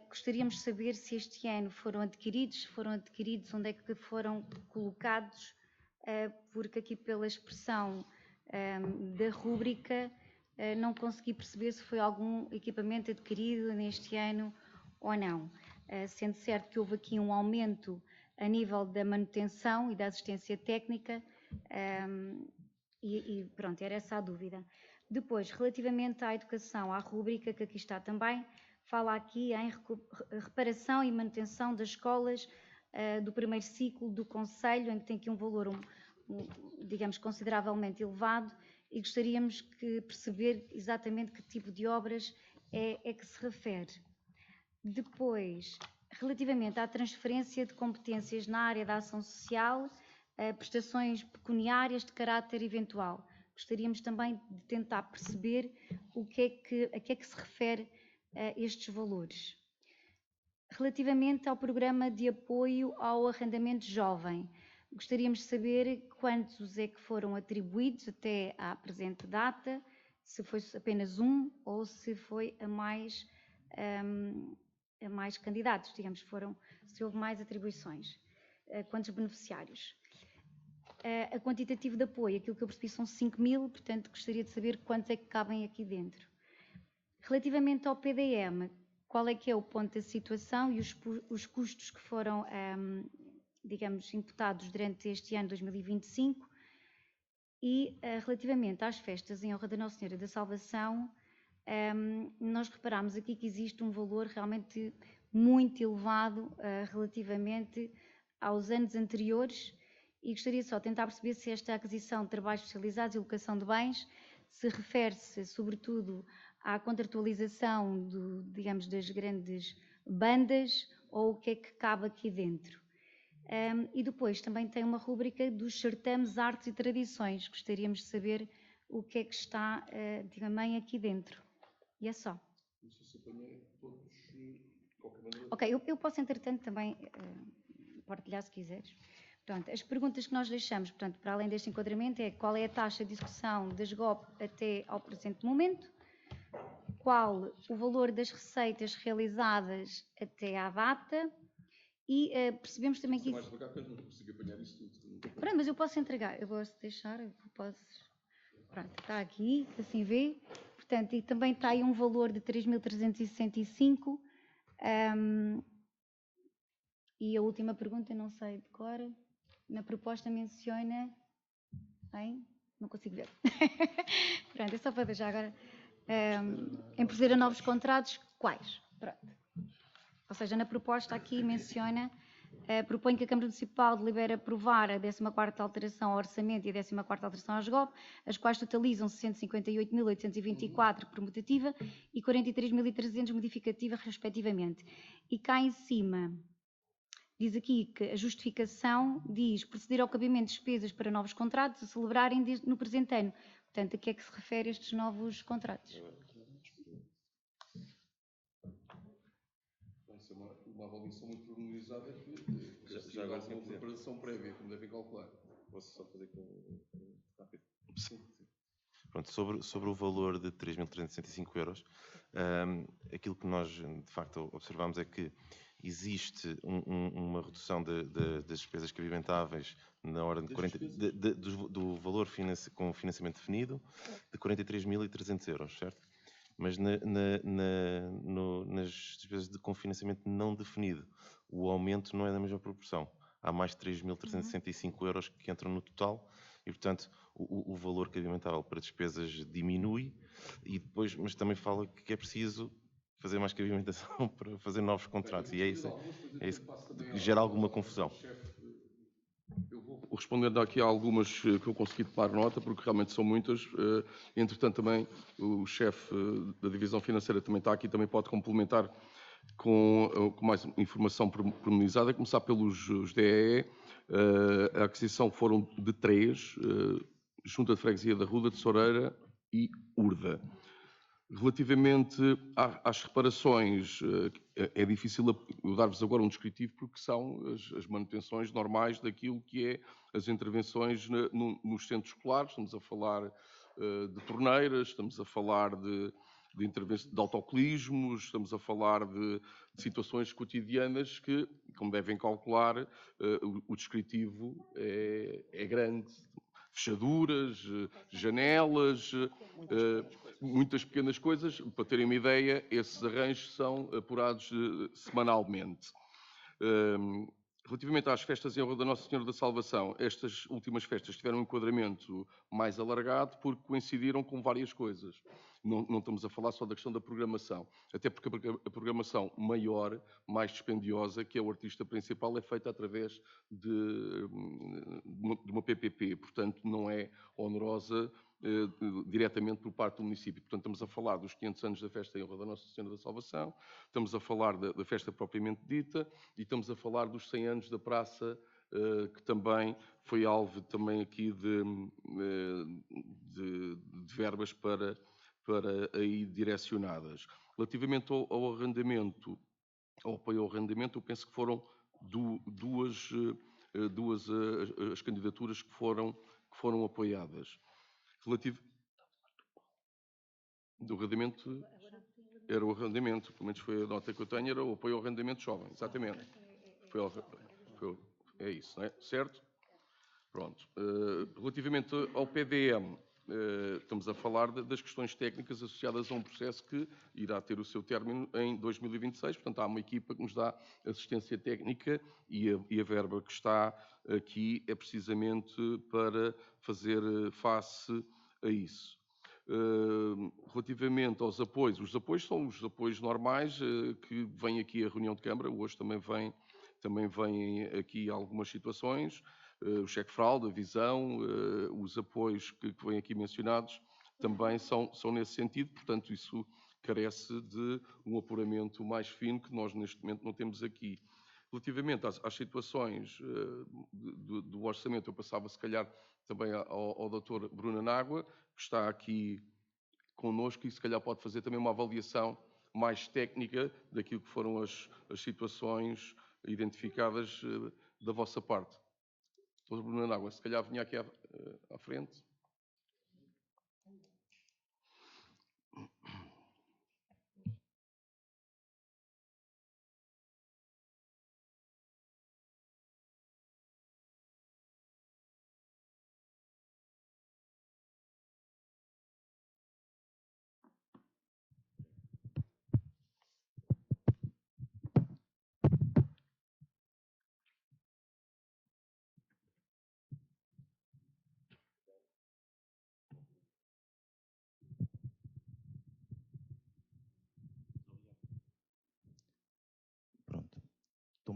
Gostaríamos de saber se este ano foram adquiridos, onde é que foram colocados, porque aqui pela expressão da rúbrica não consegui perceber se foi algum equipamento adquirido neste ano ou não. Sendo certo que houve aqui um aumento a nível da manutenção e da assistência técnica, e pronto, era essa a dúvida. Depois, relativamente à educação, à rúbrica que aqui está também, fala aqui em reparação e manutenção das escolas do primeiro ciclo do Conselho, em que tem aqui um valor, digamos, consideravelmente elevado, e gostaríamos de perceber exatamente que tipo de obras é que se refere. Depois, relativamente à transferência de competências na área da ação social, prestações pecuniárias de caráter eventual, gostaríamos também de tentar perceber a que é que se refere estes valores. Relativamente ao programa de apoio ao arrendamento jovem, gostaríamos de saber quantos é que foram atribuídos até à presente data, se foi apenas um ou se foi a mais candidatos, digamos, se houve mais atribuições, quantos beneficiários. A quantitativo de apoio, aquilo que eu percebi são 5.000, portanto gostaria de saber quantos é que cabem aqui dentro. Relativamente ao PDM, qual é que é o ponto da situação e os custos que foram, digamos, imputados durante este ano 2025, e relativamente às festas em honra da Nossa Senhora da Salvação, nós reparamos aqui que existe um valor realmente muito elevado relativamente aos anos anteriores, e gostaria só de tentar perceber se esta aquisição de trabalhos especializados e locação de bens se refere-se sobretudo à contratualização digamos, das grandes bandas, ou o que é que cabe aqui dentro. E depois também tem uma rúbrica dos certames, artes e tradições. Gostaríamos de saber o que é que está também aqui dentro. E é só. Não sei se apanhei todos, de qualquer maneira. Ok, eu posso entretanto também partilhar se quiseres. Portanto, as perguntas que nós deixamos, portanto, para além deste enquadramento, é qual é a taxa de execução das GOP até ao presente momento, qual o valor das receitas realizadas até à data, e percebemos também que... Mais devagar, porque eu não consigo apanhar isso tudo. Pronto, mas eu posso entregar, eu posso deixar, pronto, está aqui, assim vê. Portanto, e também está aí um valor de 3.365, e a última pergunta, não sei de cor. na proposta menciona em... Não consigo ver. Pronto, é só para deixar agora. Em proceder a novos contratos, quais? Pronto. Ou seja, na proposta aqui menciona, propõe que a Câmara Municipal delibere aprovar a 14ª alteração ao orçamento e a 14ª alteração à SGOP, as quais totalizam 658.824 por mutativa e 43.300 modificativa, respectivamente. E cá em cima, diz aqui que a justificação diz proceder ao cabimento de despesas para novos contratos a celebrarem no presente ano. Portanto, a que é que se refere estes novos contratos? Uma avaliação muito pormenorizada que já agora uma preparação prévia, como devem calcular. Posso só fazer aqui rápido? Sim. Pronto, sobre o valor de 3.365 euros, aquilo que nós de facto observamos é que existe uma redução das despesas cabimentáveis na ordem de 40, do valor com financiamento definido de 43.300 euros, certo? Mas nas despesas com financiamento não definido, o aumento não é da mesma proporção. Há mais de 3.365 euros que entram no total e, portanto, o valor cabimentável para despesas diminui e depois, mas também fala que é preciso fazer mais cabimentação para fazer novos contratos e é isso que gera alguma confusão. Eu vou respondendo aqui a algumas que eu consegui tomar nota, porque realmente são muitas. Entretanto, também o chefe da Divisão Financeira também está aqui, também pode complementar com mais informação pormenorizada. Começar pelos DEE. A aquisição foram de 3, Junta de Freguesia da Ruda, de Soreira e Urda. Relativamente às reparações, é difícil eu dar-vos agora um descritivo porque são as manutenções normais daquilo que é as intervenções nos centros escolares. Estamos a falar de torneiras, estamos a falar de autocolismos, estamos a falar de situações cotidianas que, como devem calcular, o descritivo é grande. Fechaduras, janelas, muitas pequenas coisas. Para terem uma ideia, esses arranjos são apurados semanalmente. Relativamente às festas em honra da Nossa Senhora da Salvação, estas últimas festas tiveram um enquadramento mais alargado porque coincidiram com várias coisas. Não estamos a falar só da questão da programação, até porque a programação maior, mais dispendiosa, que é o artista principal, é feita através de uma PPP, portanto não é onerosa diretamente por parte do município. Portanto, estamos a falar dos 500 anos da festa em honra da Nossa Senhora da Salvação, estamos a falar da festa propriamente dita e estamos a falar dos 100 anos da praça, que também foi alvo também aqui de verbas para aí direcionadas. Relativamente ao arrendamento, ao apoio ao arrendamento, eu penso que foram duas as candidaturas que foram apoiadas. Relativo do arrendamento, era o arrendamento, pelo menos foi a nota que eu tenho, era o apoio ao arrendamento jovem, exatamente. É isso, não é? Certo? Pronto. Relativamente ao PDM, estamos a falar das questões técnicas associadas a um processo que irá ter o seu término em 2026. Portanto, há uma equipa que nos dá assistência técnica e a verba que está aqui é precisamente para fazer face a isso. Relativamente aos apoios, os apoios são os apoios normais que vêm aqui à reunião de Câmara. Hoje também vêm aqui algumas situações. O cheque fraude, a visão, os apoios que vêm aqui mencionados também são nesse sentido, portanto isso carece de um apuramento mais fino que nós neste momento não temos aqui. Relativamente às situações do orçamento, eu passava se calhar também ao Dr. Bruno Nágua, que está aqui connosco e se calhar pode fazer também uma avaliação mais técnica daquilo que foram as situações identificadas da vossa parte. Dr. Bruno Nágua, se calhar vinha aqui à frente.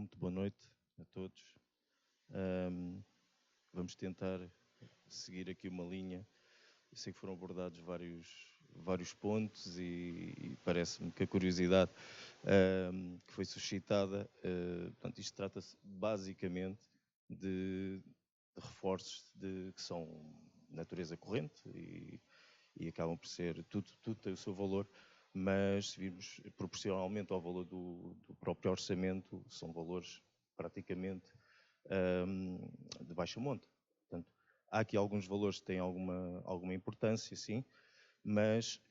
muito boa noite a todos. Vamos tentar seguir aqui uma linha. Eu sei que foram abordados vários pontos e parece-me que a curiosidade que foi suscitada, portanto, isto trata-se basicamente de reforços que são de natureza corrente e acabam por ser, tudo tem o seu valor, mas se virmos proporcionalmente ao valor do próprio orçamento, são valores praticamente de baixa monta. Portanto, há aqui alguns valores que têm alguma importância, sim, mas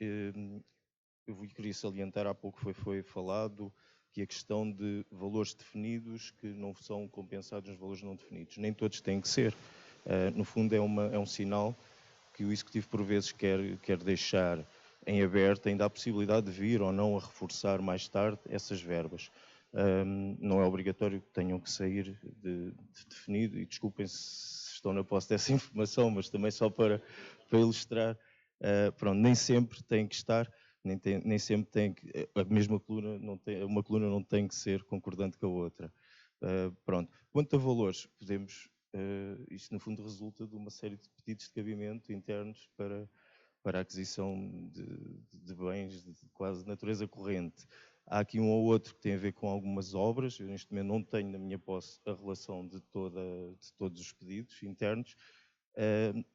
eu queria salientar, há pouco foi falado que a questão de valores definidos que não são compensados nos valores não definidos. Nem todos têm que ser. No fundo, é um sinal que o Executivo, por vezes, quer deixar em aberto, ainda há a possibilidade de vir ou não a reforçar mais tarde essas verbas. Não é obrigatório que tenham que sair de definido, e desculpem se estão na posse dessa informação, mas também só para ilustrar, pronto, nem sempre tem que estar, nem sempre tem que, a mesma coluna uma coluna não tem que ser concordante com a outra. Pronto. Quanto a valores, isto no fundo resulta de uma série de pedidos de cabimento internos para a aquisição de bens de quase natureza corrente. Há aqui um ou outro que tem a ver com algumas obras. Eu neste momento não tenho na minha posse a relação de todos os pedidos internos.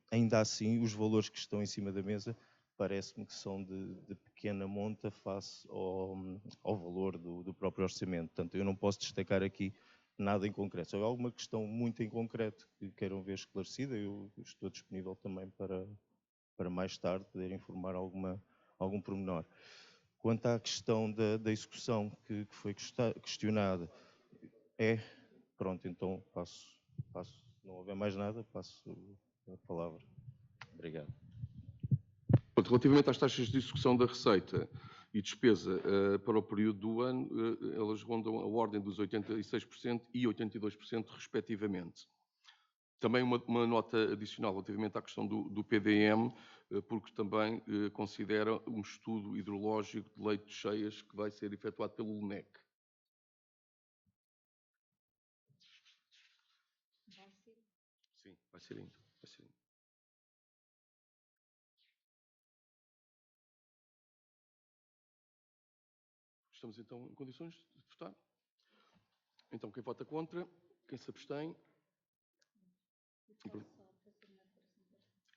Ainda assim, os valores que estão em cima da mesa parece-me que são de pequena monta face ao valor do próprio orçamento. Portanto, eu não posso destacar aqui nada em concreto. Se houver alguma questão muito em concreto que queiram ver esclarecida, eu estou disponível também para mais tarde poder informar algum pormenor. Quanto à questão da execução que foi questionada, pronto, então passo, se não houver mais nada, passo a palavra. Obrigado. Relativamente às taxas de execução da receita e despesa para o período do ano, elas rondam a ordem dos 86% e 82%, respectivamente. Também uma nota adicional relativamente à questão do PDM, porque também considera um estudo hidrológico de leitos cheias que vai ser efetuado pelo LNEC. Sim, vai ser ainda. Estamos então em condições de votar? Então, quem vota contra? Quem se abstém?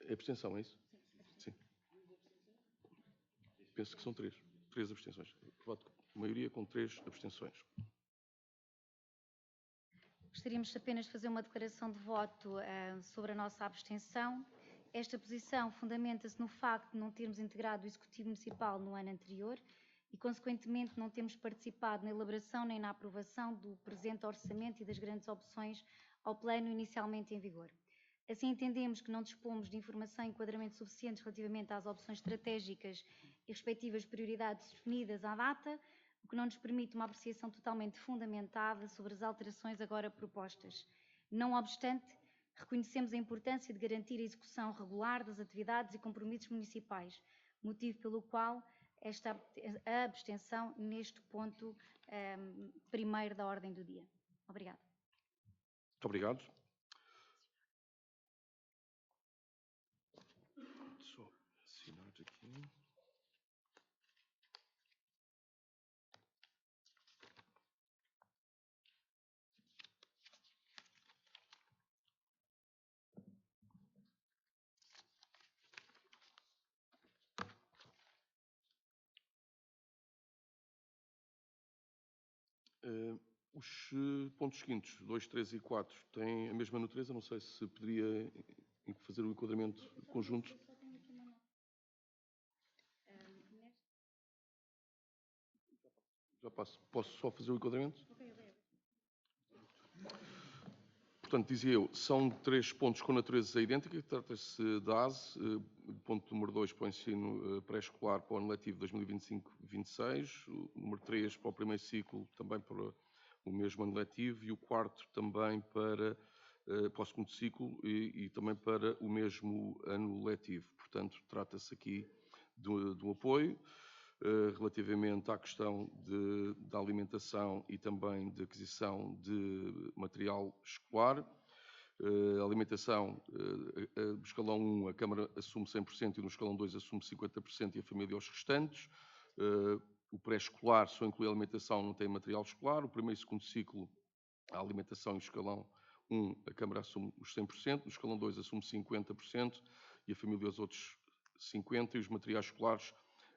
É abstenção, é isso? Sim. Penso que são três abstenções. Voto de maioria com 3 abstenções. Gostaríamos apenas de fazer uma declaração de voto sobre a nossa abstenção. Esta posição fundamenta-se no facto de não termos integrado o Executivo Municipal no ano anterior e, consequentemente, não termos participado na elaboração nem na aprovação do presente orçamento e das grandes opções ao plano inicialmente em vigor. Assim, entendemos que não dispomos de informação e enquadramento suficientes relativamente às opções estratégicas e respectivas prioridades definidas à data, o que não nos permite uma apreciação totalmente fundamentada sobre as alterações agora propostas. Não obstante, reconhecemos a importância de garantir a execução regular das atividades e compromissos municipais, motivo pelo qual a abstenção neste ponto primeiro da ordem do dia. Obrigada. Muito obrigado. Só assinar aqui. Os pontos seguintes, 2, 3 e 4, têm a mesma natureza. Não sei se poderia fazer o enquadramento conjunto. Já passo. Posso só fazer o enquadramento? Portanto, dizia eu, são 3 pontos com natureza idêntica. Trata-se da ASE, ponto número 2 para o ensino pré-escolar para o ano letivo 2025-26, o número 3 para o primeiro ciclo, também para o mesmo ano letivo, e o quarto também para o segundo ciclo e também para o mesmo ano letivo. Portanto, trata-se aqui de um apoio. relativamente à questão da alimentação e também de aquisição de material escolar. A alimentação, no escalão 1, a Câmara assume 100% e no escalão 2 assume 50% e a família os restantes. O pré-escolar só inclui a alimentação, não tem material escolar. O primeiro e segundo ciclo, a alimentação em escalão 1, a Câmara assume os 100%, no escalão 2 assume 50% e a família os outros 50%. E os materiais escolares,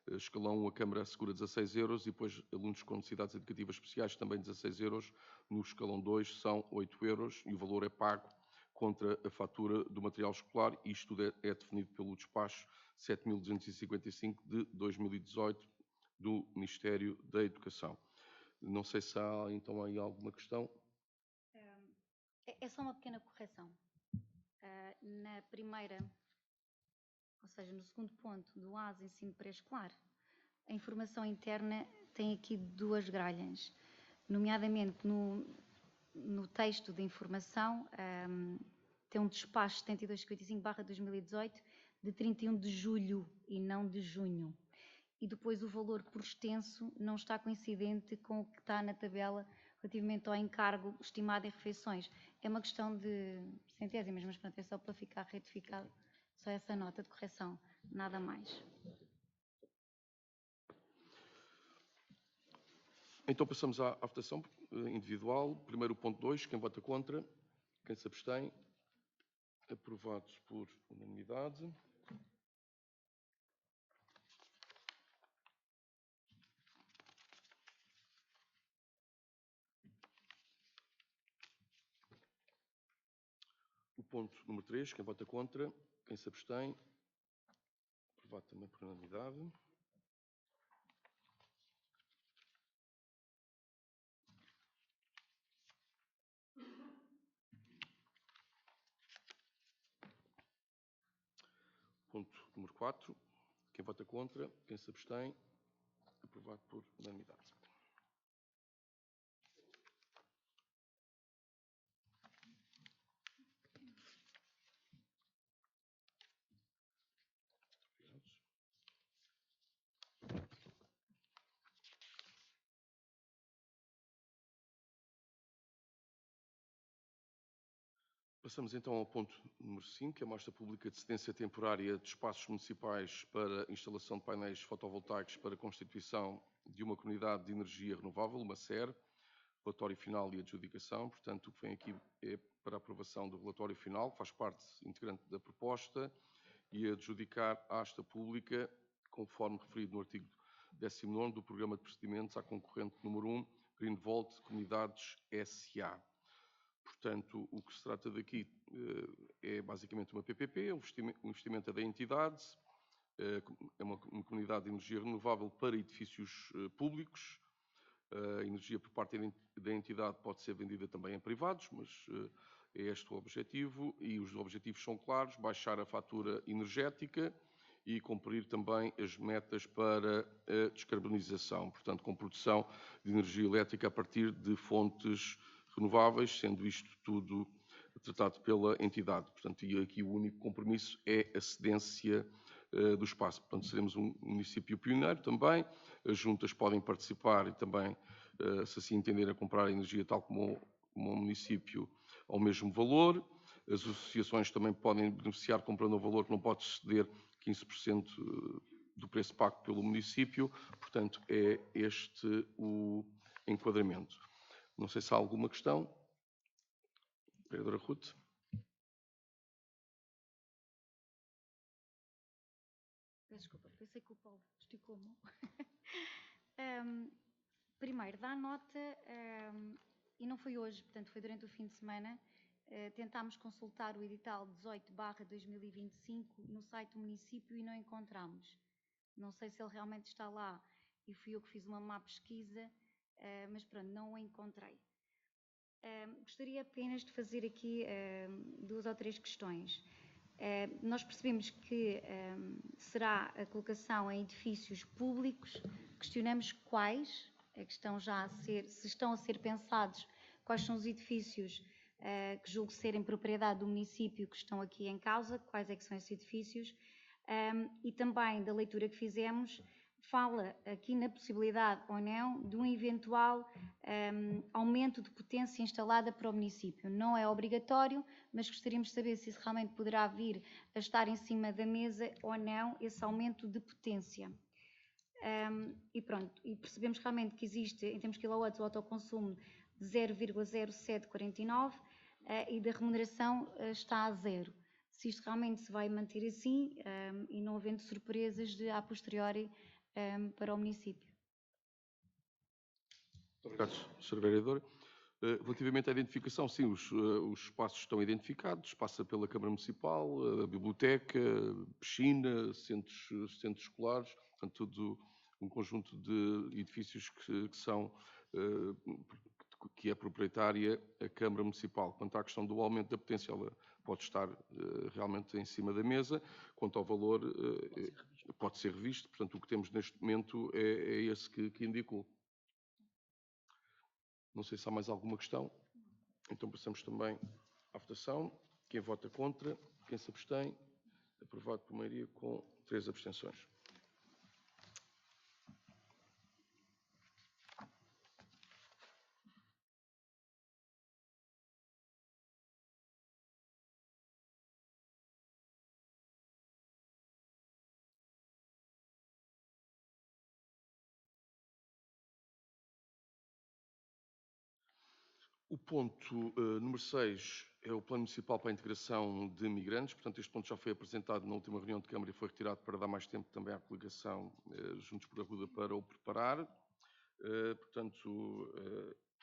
escalão 1, a Câmara assegura 16 euros e depois alunos com necessidades educativas especiais também 16 euros. No escalão 2 são 8 euros e o valor é pago contra a fatura do material escolar. Isto é definido pelo despacho 7.255 de 2018 do Ministério da Educação. Não sei se há então aí alguma questão. É só uma pequena correção. Na primeira, ou seja, no segundo ponto do AS ensino pré-escolar, a informação interna tem aqui duas gralhas, nomeadamente no texto de informação, tem um despacho 7255/2018 de 31 de julho e não de junho. E depois o valor por extenso não está coincidente com o que está na tabela relativamente ao encargo estimado em refeições. É uma questão de centésimas, mas pronto, é só para ficar retificado, só essa nota de correção, nada mais. Então passamos à votação individual. Primeiro ponto 2, quem vota contra, quem se abstém, aprovados por unanimidade. O ponto número 3, quem vota contra, quem se abstém, aprovado também por unanimidade. Ponto número 4, quem vota contra, quem se abstém, aprovado por unanimidade. Passamos então ao ponto número 5, que é a mostra pública de cedência temporária de espaços municipais para instalação de painéis fotovoltaicos para a constituição de uma comunidade de energia renovável, uma SER, relatório final e adjudicação. Portanto, o que vem aqui é para a aprovação do relatório final, que faz parte integrante da proposta, e adjudicar à asta pública, conforme referido no artigo 19º do Programa de Procedimentos, à concorrente número 1, Greenvolt Comunidades S.A. Portanto, o que se trata daqui é basicamente uma PPP, o investimento é da entidade, é uma comunidade de energia renovável para edifícios públicos. A energia por parte da entidade pode ser vendida também a privados, mas é este o objetivo, e os objetivos são claros: baixar a fatura energética e cumprir também as metas para a descarbonização, portanto, com produção de energia elétrica a partir de fontes renováveis, sendo isto tudo tratado pela entidade. Portanto, e aqui o único compromisso é a cedência do espaço. Portanto, seremos um município pioneiro também. As juntas podem participar e também, se assim entenderem, a comprar a energia tal como o município ao mesmo valor. As associações também podem beneficiar comprando o valor que não pode exceder 15% do preço pago pelo município. Portanto, é este o enquadramento. Não sei se há alguma questão. Vereadora Ruth. Desculpa, pensei que o Paulo esticou a mão. Primeiro, dá nota, e não foi hoje, portanto foi durante o fim de semana, tentámos consultar o edital 18/2025 no site do município e não encontramos. Não sei se ele realmente está lá e fui eu que fiz uma má pesquisa, mas pronto, não o encontrei. Gostaria apenas de fazer aqui 2 ou 3 questões. Nós percebemos que será a colocação em edifícios públicos. Questionamos quais, que estão já a ser, se estão a ser pensados, quais são os edifícios que julgo serem propriedade do município que estão aqui em causa, quais é que são esses edifícios, e também da leitura que fizemos, fala aqui na possibilidade ou não de um eventual aumento de potência instalada para o município. Não é obrigatório, mas gostaríamos de saber se isso realmente poderá vir a estar em cima da mesa ou não, esse aumento de potência. E pronto, e percebemos realmente que existe, em termos de quilowatts, o autoconsumo de 0,0749 e da remuneração está a zero. Se isto realmente se vai manter assim e não havendo surpresas a posteriori para o município. Muito obrigado, Sr. Vereador. Relativamente à identificação, sim, os espaços estão identificados, passa pela Câmara Municipal, a biblioteca, piscina, centros escolares, portanto, todo um conjunto de edifícios que é proprietária a Câmara Municipal. Quanto à questão do aumento da potência, ela pode estar realmente em cima da mesa. Quanto ao valor, pode ser revisto. Portanto, o que temos neste momento é esse que indicou. Não sei se há mais alguma questão. Então passamos também à votação. Quem vota contra, quem se abstém, aprovado por maioria com 3 abstenções. O ponto número 6 é o Plano Municipal para a Integração de Migrantes. Portanto, este ponto já foi apresentado na última reunião de Câmara e foi retirado para dar mais tempo também à coligação Juntos por Arruda para o preparar. Portanto,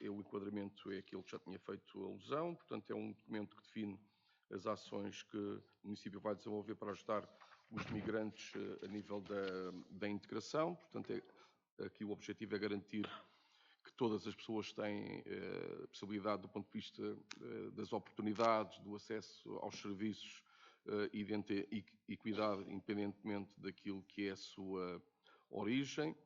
o enquadramento é aquilo que já tinha feito alusão. Portanto, é um documento que define as ações que o município vai desenvolver para ajudar os migrantes a nível da integração. Portanto, aqui o objetivo é garantir que todas as pessoas têm possibilidade do ponto de vista das oportunidades, do acesso aos serviços e de equidade, independentemente daquilo que é a sua origem.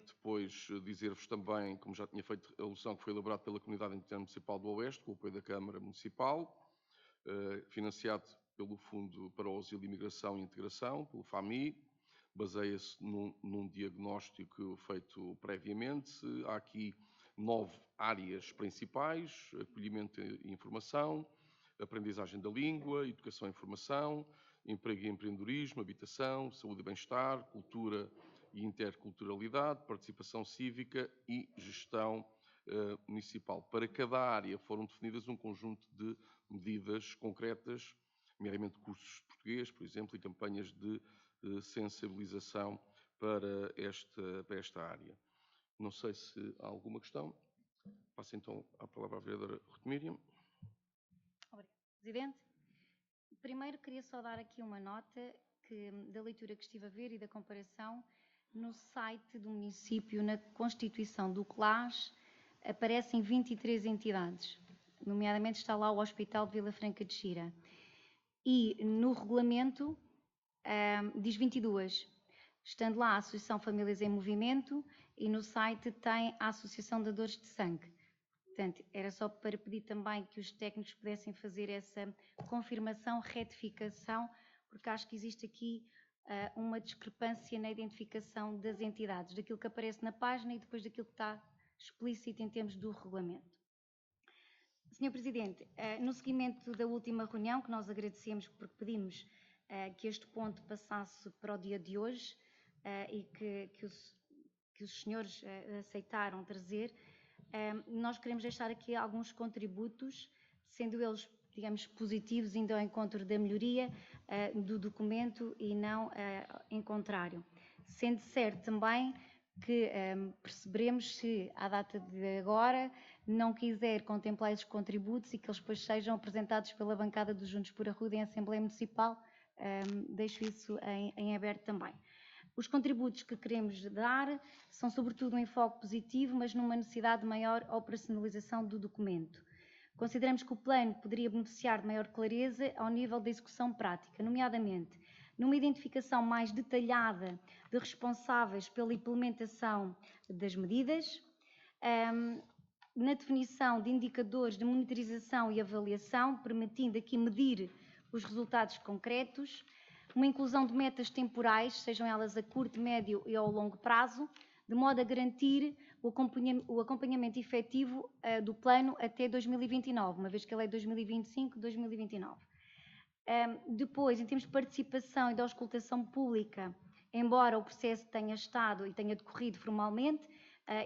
Depois dizer-vos também, como já tinha feito alusão, que foi elaborado pela Comunidade Intermunicipal do Oeste, com o apoio da Câmara Municipal, financiado pelo Fundo para o Auxílio, Imigração e Integração, pelo FAMI, baseia-se num diagnóstico feito previamente. Há aqui 9 áreas principais: acolhimento e informação, aprendizagem da língua, educação e informação, emprego e empreendedorismo, habitação, saúde e bem-estar, cultura e interculturalidade, participação cívica e gestão municipal. Para cada área foram definidas um conjunto de medidas concretas, nomeadamente cursos de português, por exemplo, e campanhas de sensibilização para esta área. Não sei se há alguma questão. Passo então a palavra à vereadora Ruth Miriam. Obrigada, Presidente. Primeiro queria só dar aqui uma nota da leitura que estive a ver e da comparação. No site do município, na constituição do CLAS, aparecem 23 entidades. Nomeadamente está lá o Hospital de Vila Franca de Xira. E no regulamento diz 22. Estando lá a Associação Famílias em Movimento e no site tem a Associação de Dores de Sangue. Portanto, era só para pedir também que os técnicos pudessem fazer essa confirmação, retificação, porque acho que existe aqui uma discrepância na identificação das entidades, daquilo que aparece na página e depois daquilo que está explícito em termos do regulamento. Sr. Presidente, no seguimento da última reunião, que nós agradecemos porque pedimos que este ponto passasse para o dia de hoje e que os senhores aceitaram trazer, nós queremos deixar aqui alguns contributos, sendo eles, digamos, positivos, indo ao encontro da melhoria do documento e não em contrário. Sendo certo também que perceberemos se, à data de agora, não quiser contemplar esses contributos e que eles depois sejam apresentados pela bancada dos Juntos por Arruda em Assembleia Municipal, deixo isso em aberto também. Os contributos que queremos dar são sobretudo um enfoque positivo, mas numa necessidade de maior operacionalização do documento. Consideramos que o plano poderia beneficiar de maior clareza ao nível da execução prática, nomeadamente numa identificação mais detalhada de responsáveis pela implementação das medidas, na definição de indicadores de monitorização e avaliação, permitindo aqui medir os resultados concretos, uma inclusão de metas temporais, sejam elas a curto, médio e ao longo prazo, de modo a garantir o acompanhamento efetivo do plano até 2029, uma vez que ele é 2025-2029. Depois, em termos de participação e de auscultação pública, embora o processo tenha estado e tenha decorrido formalmente,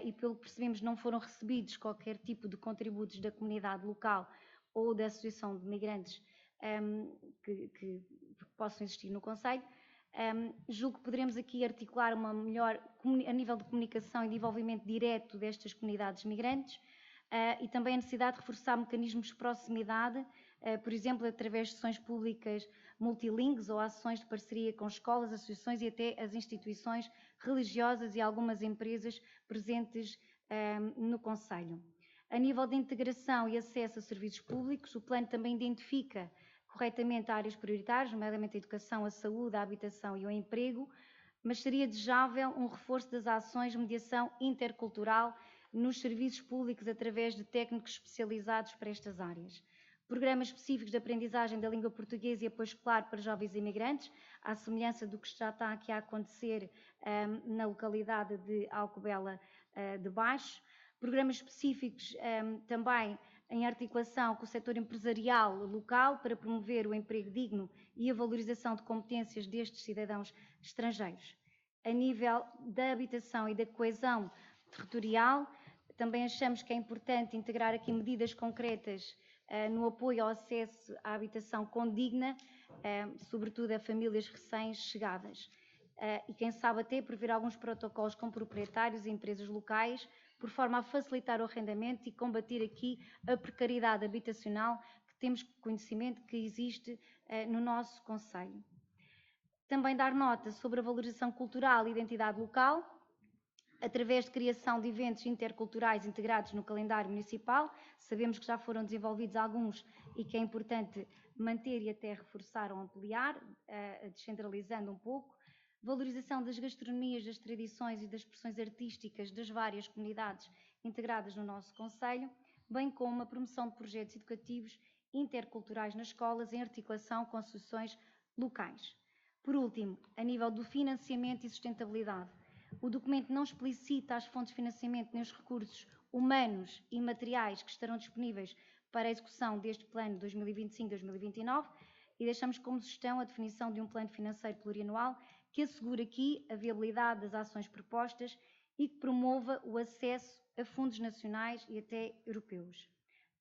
e pelo que percebemos não foram recebidos qualquer tipo de contributos da comunidade local ou da Associação de Migrantes que possam existir no Conselho, julgo que poderemos aqui articular uma melhor, a nível de comunicação e de envolvimento direto destas comunidades migrantes, e também a necessidade de reforçar mecanismos de proximidade, por exemplo, através de sessões públicas multilingues ou ações de parceria com escolas, associações e até as instituições religiosas e algumas empresas presentes no Conselho. A nível de integração e acesso a serviços públicos, o plano também identifica corretamente áreas prioritárias, nomeadamente a educação, a saúde, a habitação e o emprego, mas seria desejável um reforço das ações de mediação intercultural nos serviços públicos através de técnicos especializados para estas áreas. Programas específicos de aprendizagem da língua portuguesa e apoio escolar para jovens imigrantes, à semelhança do que já está aqui a acontecer na localidade de Alcobendas de Baixo. Programas específicos também em articulação com o setor empresarial local para promover o emprego digno e a valorização de competências destes cidadãos estrangeiros. A nível da habitação e da coesão territorial, também achamos que é importante integrar aqui medidas concretas no apoio ao acesso à habitação condigna, sobretudo a famílias recém-chegadas. E quem sabe até prever alguns protocolos com proprietários e empresas locais, por forma a facilitar o arrendamento e combater aqui a precariedade habitacional que temos conhecimento que existe no nosso concelho. Também dar nota sobre a valorização cultural e identidade local, através de criação de eventos interculturais integrados no calendário municipal. Sabemos que já foram desenvolvidos alguns e que é importante manter e até reforçar ou ampliar, descentralizando um pouco. Valorização das gastronomias, das tradições e das expressões artísticas das várias comunidades integradas no nosso concelho, bem como a promoção de projetos educativos interculturais nas escolas em articulação com associações locais. Por último, a nível do financiamento e sustentabilidade, o documento não explicita as fontes de financiamento nem os recursos humanos e materiais que estarão disponíveis para a execução deste plano 2025-2029 e deixamos como sugestão a definição de um plano financeiro plurianual que assegure aqui a viabilidade das ações propostas e que promova o acesso a fundos nacionais e até europeus.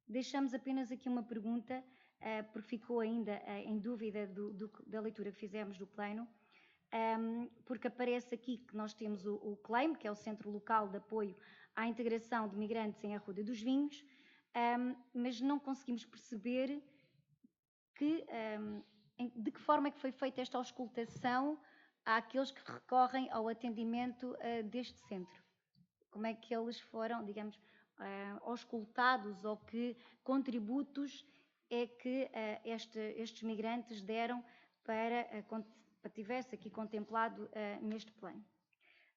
Deixamos apenas aqui uma pergunta, porque ficou ainda em dúvida da leitura que fizemos do plano, porque aparece aqui que nós temos o CLAIM, que é o Centro Local de Apoio à Integração de Migrantes em Arruda dos Vinhos, mas não conseguimos perceber de que forma é que foi feita esta auscultação àqueles que recorrem ao atendimento deste centro. Como é que eles foram, digamos, auscultados ou que contributos é que estes migrantes deram para tivesse aqui contemplado neste plano.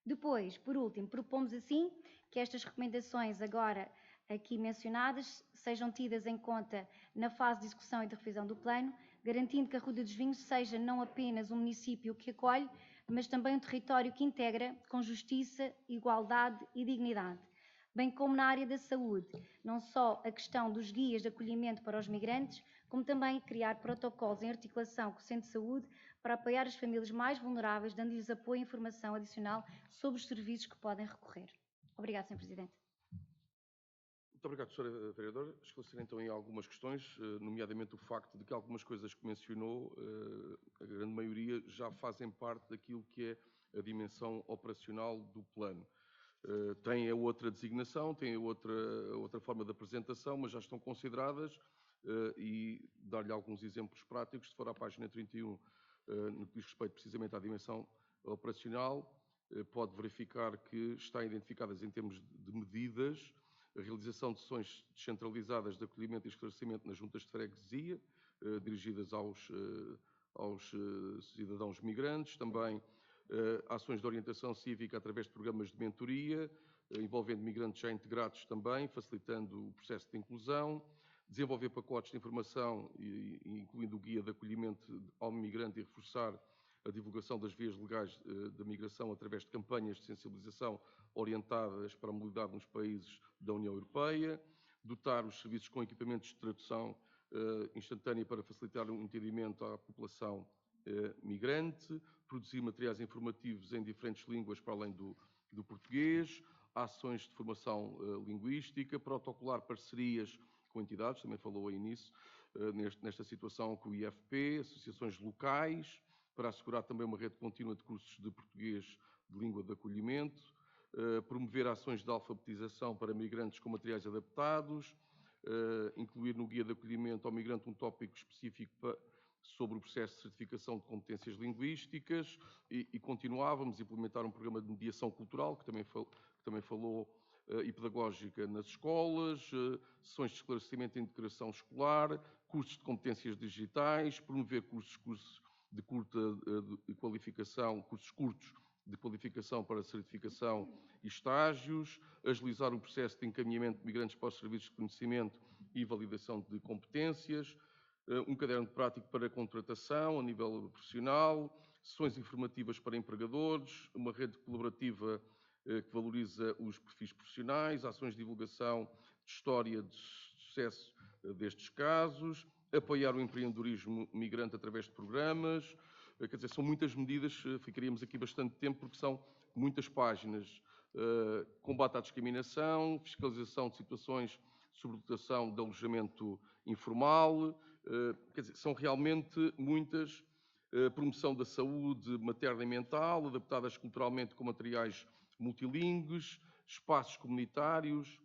Depois, por último, propomos assim que estas recomendações agora aqui mencionadas sejam tidas em conta na fase de execução e de revisão do plano, garantindo que a Arruda dos Vinhos seja não apenas um município que acolhe, mas também um território que integra com justiça, igualdade e dignidade, bem como na área da saúde, não só a questão dos guias de acolhimento para os migrantes, como também criar protocolos em articulação com o Centro de Saúde para apoiar as famílias mais vulneráveis, dando-lhes apoio e informação adicional sobre os serviços que podem recorrer. Obrigada, Sr. Presidente. Muito obrigado, Sra. Vereadora. Esclarecer então em algumas questões, nomeadamente o facto de que algumas coisas que mencionou, a grande maioria, já fazem parte daquilo que é a dimensão operacional do plano. Tem a outra designação, tem a outra forma de apresentação, mas já estão consideradas e dar-lhe alguns exemplos práticos. Se for à página 31, no que diz respeito precisamente à dimensão operacional, pode verificar que está identificadas em termos de medidas a realização de sessões descentralizadas de acolhimento e esclarecimento nas juntas de freguesia, dirigidas aos cidadãos migrantes, também ações de orientação cívica através de programas de mentoria, envolvendo migrantes já integrados também, facilitando o processo de inclusão, desenvolver pacotes de informação, incluindo o guia de acolhimento ao migrante e reforçar a divulgação das vias legais da migração através de campanhas de sensibilização orientadas para a mobilidade nos países da União Europeia, dotar os serviços com equipamentos de tradução instantânea para facilitar o entendimento à população migrante, produzir materiais informativos em diferentes línguas para além do português, ações de formação linguística, protocolar parcerias com entidades, também falou aí nisso, nesta situação com o IFP, associações locais, para assegurar também uma rede contínua de cursos de português de língua de acolhimento, promover ações de alfabetização para migrantes com materiais adaptados, incluir no guia de acolhimento ao migrante um tópico específico sobre o processo de certificação de competências linguísticas e continuávamos a implementar um programa de mediação cultural, que também falou, e pedagógica nas escolas, sessões de esclarecimento e integração escolar, cursos de competências digitais, promover cursos de curta qualificação, cursos curtos de qualificação para certificação e estágios, agilizar o processo de encaminhamento de migrantes para os serviços de conhecimento e validação de competências, um caderno de prático para contratação a nível profissional, sessões informativas para empregadores, uma rede colaborativa que valoriza os perfis profissionais, ações de divulgação de história de sucesso destes casos, apoiar o empreendedorismo migrante através de programas. Quer dizer, são muitas medidas, ficaríamos aqui bastante tempo porque são muitas páginas. Combate à discriminação, fiscalização de situações de sobrelotação de alojamento informal, quer dizer, são realmente muitas. Promoção da saúde materna e mental, adaptadas culturalmente com materiais multilingües, espaços comunitários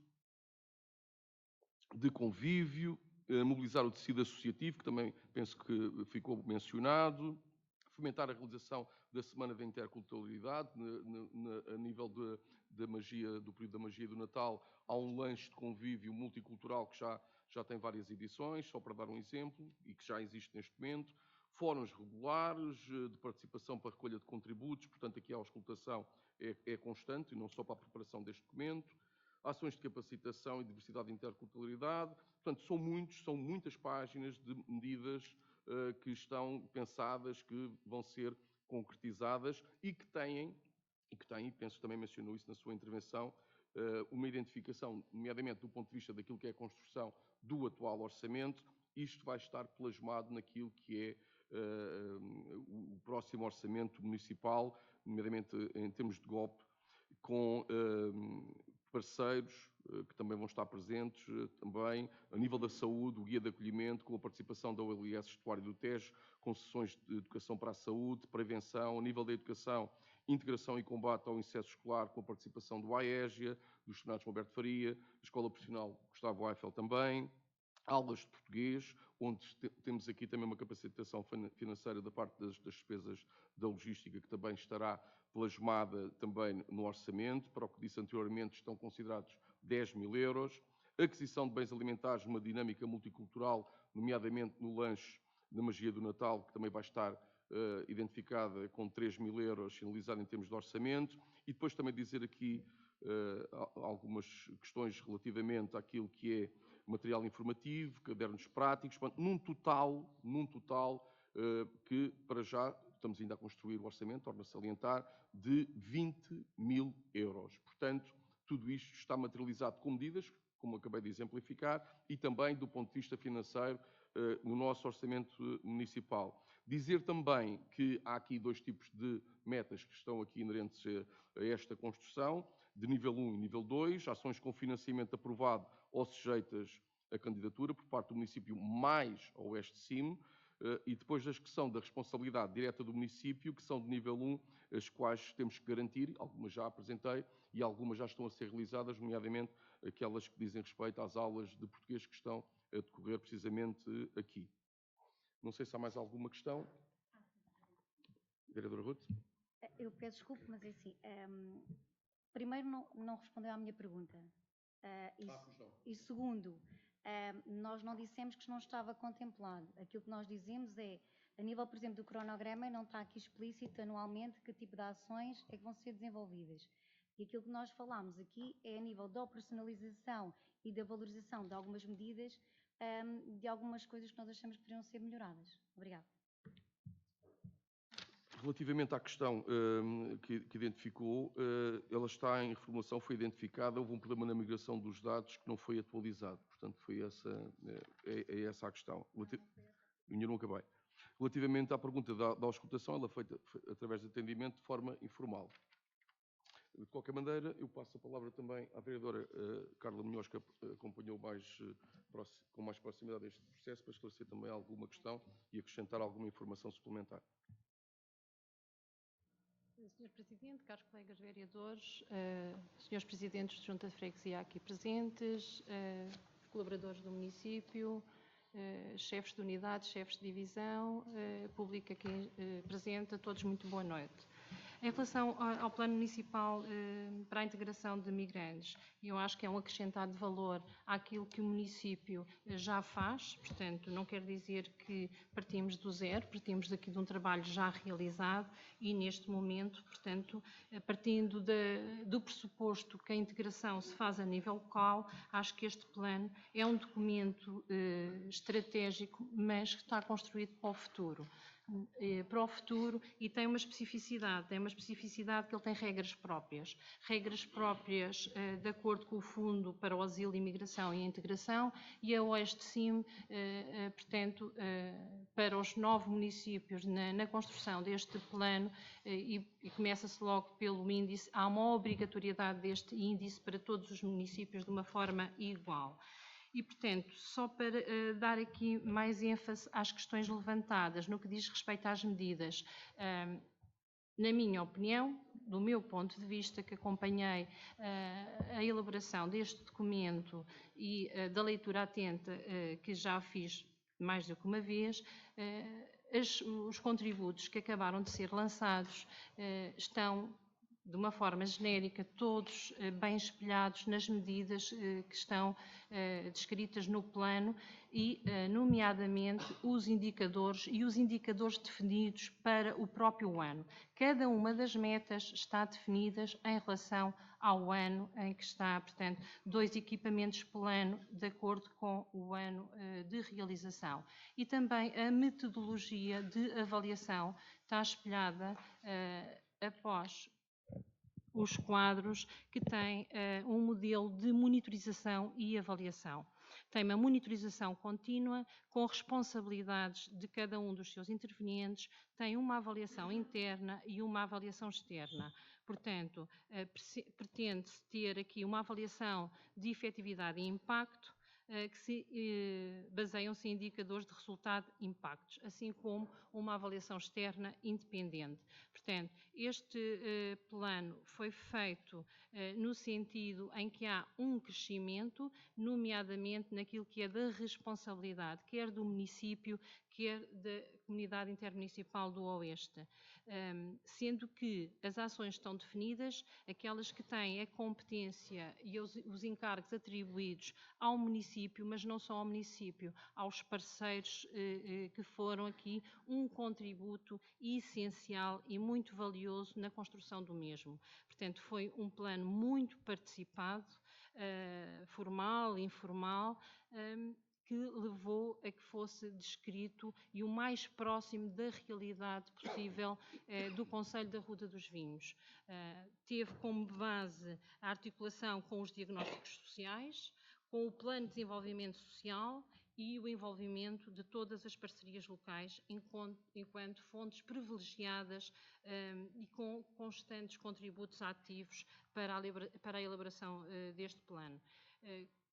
de convívio, mobilizar o tecido associativo, que também penso que ficou mencionado, fomentar a realização da Semana da Interculturalidade, a nível da magia, do período da magia do Natal, há um lanche de convívio multicultural que já tem várias edições, só para dar um exemplo, e que já existe neste momento, fóruns regulares de participação para a recolha de contributos, portanto aqui a auscultação é constante, e não só para a preparação deste documento, ações de capacitação e diversidade e interculturalidade, portanto são muitas páginas de medidas que estão pensadas, que vão ser concretizadas e que têm, penso que também mencionou isso na sua intervenção, uma identificação, nomeadamente do ponto de vista daquilo que é a construção do atual orçamento, isto vai estar plasmado naquilo que é o próximo orçamento municipal, nomeadamente em termos de GOP, com parceiros que também vão estar presentes, também a nível da saúde, o guia de acolhimento, com a participação da OLS Estuário do Tejo, com sessões de educação para a saúde, prevenção, a nível da educação, integração e combate ao incesto escolar, com a participação do AEGIA, do Estudante Alberto Faria, da Escola Profissional Gustavo Eiffel também, aulas de português, onde temos aqui também uma capacitação financeira da parte das despesas da logística, que também estará plasmada também no orçamento. Para o que disse anteriormente, estão considerados 10 mil euros. Aquisição de bens alimentares numa dinâmica multicultural, nomeadamente no lanche da magia do Natal, que também vai estar identificada com 3 mil euros, sinalizada em termos de orçamento. E depois também dizer aqui algumas questões relativamente àquilo que é material informativo, cadernos práticos, num total que para já estamos ainda a construir o orçamento, torna a salientar, de 20 mil euros. Portanto, tudo isto está materializado com medidas, como acabei de exemplificar, e também do ponto de vista financeiro no nosso orçamento municipal. Dizer também que há aqui dois tipos de metas que estão aqui inerentes a esta construção, de nível 1 e nível 2, ações com financiamento aprovado ou sujeitas à candidatura por parte do município mais ao oeste de CIM, e depois as que são da responsabilidade direta do município, que são de nível 1, as quais temos que garantir, algumas já apresentei e algumas já estão a ser realizadas, nomeadamente aquelas que dizem respeito às aulas de português que estão a decorrer precisamente aqui. Não sei se há mais alguma questão. Vereadora Ruth? Eu peço desculpa, mas é assim, primeiro não respondeu à minha pergunta. E segundo, nós não dissemos que não estava contemplado. Aquilo que nós dizemos é, a nível, por exemplo, do cronograma, não está aqui explícito anualmente que tipo de ações é que vão ser desenvolvidas. E aquilo que nós falámos aqui é a nível da operacionalização e da valorização de algumas medidas, de algumas coisas que nós achamos que poderiam ser melhoradas. Obrigada. Relativamente à questão que identificou, ela está em reformulação, foi identificada, houve um problema na migração dos dados que não foi atualizado. Portanto, foi essa a questão. Ainda não acabei. Relativamente à pergunta da auscultação, ela foi feita através de atendimento de forma informal. De qualquer maneira, eu passo a palavra também à vereadora Carla Munhoz, que acompanhou com mais proximidade este processo, para esclarecer também alguma questão e acrescentar alguma informação suplementar. Senhor Presidente, caros colegas vereadores, senhores Presidentes de Junta de Freguesia aqui presentes, colaboradores do município, chefes de unidade, chefes de divisão, público aqui presente, a todos muito boa noite. Em relação ao Plano Municipal para a Integração de Migrantes, eu acho que é um acrescentado valor àquilo que o município já faz, portanto, não quer dizer que partimos do zero, partimos daqui de um trabalho já realizado e, neste momento, portanto, partindo do pressuposto que a integração se faz a nível local, acho que este plano é um documento estratégico, mas que está construído para o futuro e tem uma especificidade que ele tem regras próprias de acordo com o Fundo para o Asilo, Imigração e Integração e a Oeste-Sim, portanto, para os 9 municípios na construção deste plano e começa-se logo pelo índice, há uma obrigatoriedade deste índice para todos os municípios de uma forma igual. E, portanto, só para dar aqui mais ênfase às questões levantadas no que diz respeito às medidas, na minha opinião, do meu ponto de vista, que acompanhei a elaboração deste documento e da leitura atenta que já fiz mais do que uma vez, os contributos que acabaram de ser lançados estão, de uma forma genérica, todos bem espelhados nas medidas que estão descritas no plano e, nomeadamente, os indicadores definidos para o próprio ano. Cada uma das metas está definidas em relação ao ano em que está, portanto, 2 equipamentos por ano, de acordo com o ano de realização. E também a metodologia de avaliação está espelhada após os quadros que têm um modelo de monitorização e avaliação. Tem uma monitorização contínua, com responsabilidades de cada um dos seus intervenientes, tem uma avaliação interna e uma avaliação externa. Portanto, pretende-se ter aqui uma avaliação de efetividade e impacto, que baseiam-se em indicadores de resultado e impactos, assim como uma avaliação externa independente. Portanto, este plano foi feito no sentido em que há um crescimento, nomeadamente naquilo que é da responsabilidade, quer do município, quer da Comunidade Intermunicipal do Oeste. Sendo que as ações estão definidas, aquelas que têm a competência e os encargos atribuídos ao município, mas não só ao município, aos parceiros que foram aqui um contributo essencial e muito valioso na construção do mesmo. Portanto, foi um plano muito participado, formal, informal, que levou a que fosse descrito e o mais próximo da realidade possível do Concelho da Ruda dos Vinhos. Teve como base a articulação com os diagnósticos sociais, com o Plano de Desenvolvimento Social e o envolvimento de todas as parcerias locais enquanto fontes privilegiadas e com constantes contributos ativos para a elaboração deste plano.